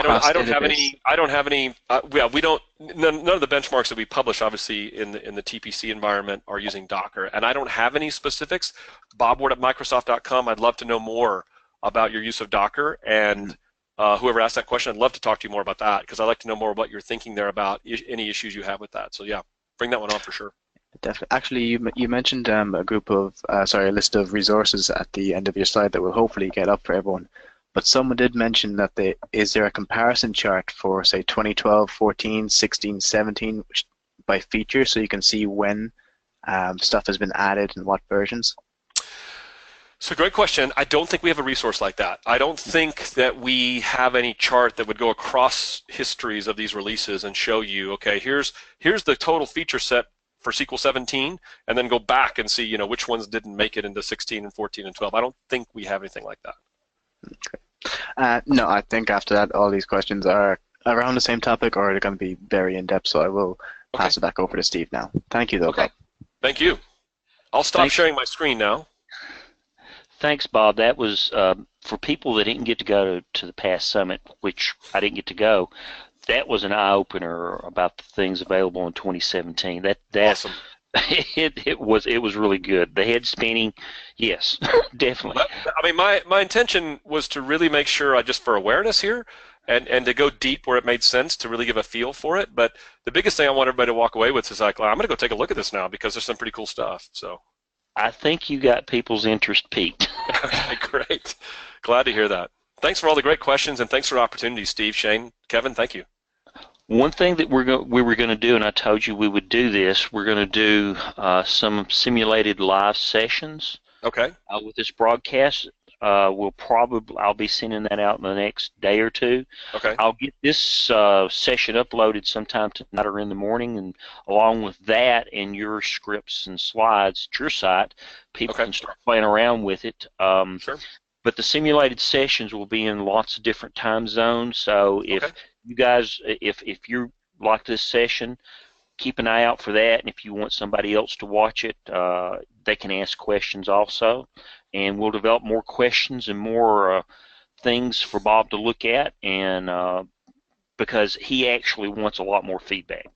don't have any. Yeah, we don't. None of the benchmarks that we publish, obviously, in the TPC environment, are using Docker, and I don't have any specifics. Bob Ward at Microsoft.com. I'd love to know more about your use of Docker, and whoever asked that question, I'd love to talk to you more about that because I'd like to know more about your thinking there about any issues you have with that. So yeah, bring that one on for sure. Definitely. Actually, you mentioned a list of resources at the end of your slide that will hopefully get up for everyone. But someone did mention that is there a comparison chart for, say, 2012, 14, 16, 17 by feature, so you can see when stuff has been added and what versions? So great question. I don't think we have a resource like that. I don't think that we have any chart that would go across histories of these releases and show you, okay, here's the total feature set for SQL 17, and then go back and see, which ones didn't make it into 16 and 14 and 12. I don't think we have anything like that. Okay. No, I think after that, all these questions are around the same topic, or they're going to be very in-depth, so I will pass it back over to Steve now. Thank you, though, okay. Bob. Thank you. I'll stop sharing my screen now. Thanks, Bob. That was, for people that didn't get to go to the past summit, which I didn't get to go, that was an eye-opener about the things available in 2017. Awesome. It was really good. The head spinning, yes, definitely. I mean, my intention was to really make sure just for awareness here, and to go deep where it made sense to really give a feel for it. But the biggest thing I want everybody to walk away with is like, I'm going to go take a look at this now because there's some pretty cool stuff. So I think you got people's interest piqued. okay, great. Glad to hear that. Thanks for all the great questions, and thanks for the opportunity, Steve, Shane, Kevin. Thank you. One thing that we were going to do, and I told you we would do this, we're going to do some simulated live sessions Okay. with this broadcast. I'll be sending that out in the next day or two. Okay. I'll get this session uploaded sometime tonight or in the morning, and along with that and your scripts and slides at your site, people can start playing around with it. Sure. But the simulated sessions will be in lots of different time zones. So if you guys, if you like this session, keep an eye out for that. And if you want somebody else to watch it, they can ask questions also. And we'll develop more questions and more things for Bob to look at, and because he actually wants a lot more feedback.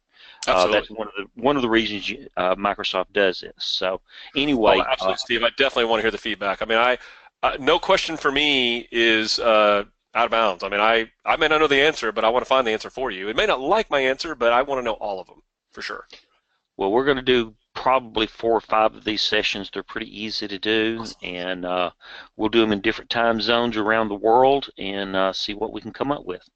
That's one of the reasons Microsoft does this. So anyway, absolutely, Steve. I definitely want to hear the feedback. I mean, no question for me is out of bounds. I mean, I may not know the answer, but I want to find the answer for you. It may not like my answer, but I want to know all of them for sure. Well, we're going to do probably 4 or 5 of these sessions. They're pretty easy to do, and we'll do them in different time zones around the world and see what we can come up with.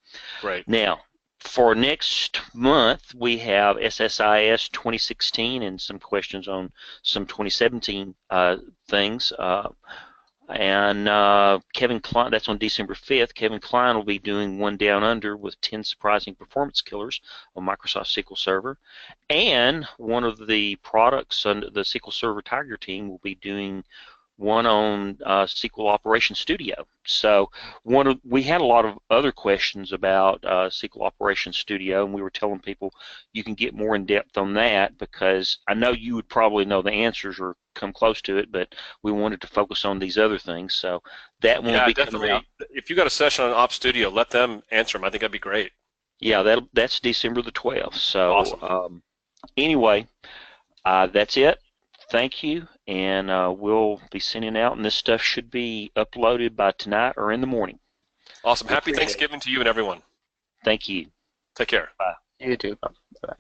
Right. Now, for next month, we have SSIS 2016 and some questions on some 2017 things. And Kevin Klein, that's on December 5th. Kevin Klein will be doing one down under with 10 surprising performance killers on Microsoft SQL Server. And one of the products under the SQL Server Tiger team will be doing one on SQL Operations Studio. So we had a lot of other questions about SQL Operations Studio, and we were telling people you can get more in depth on that because I know you would probably know the answers or come close to it, but we wanted to focus on these other things. So that one will be coming out. If you got a session on Ops Studio, let them answer them. I think that'd be great. Yeah, that's December the 12th. So awesome. Anyway, that's it. Thank you, and we'll be sending out, and this stuff should be uploaded by tonight or in the morning. Awesome. Happy Thanksgiving to you and everyone. Thank you. Take care. Bye. You too. Bye.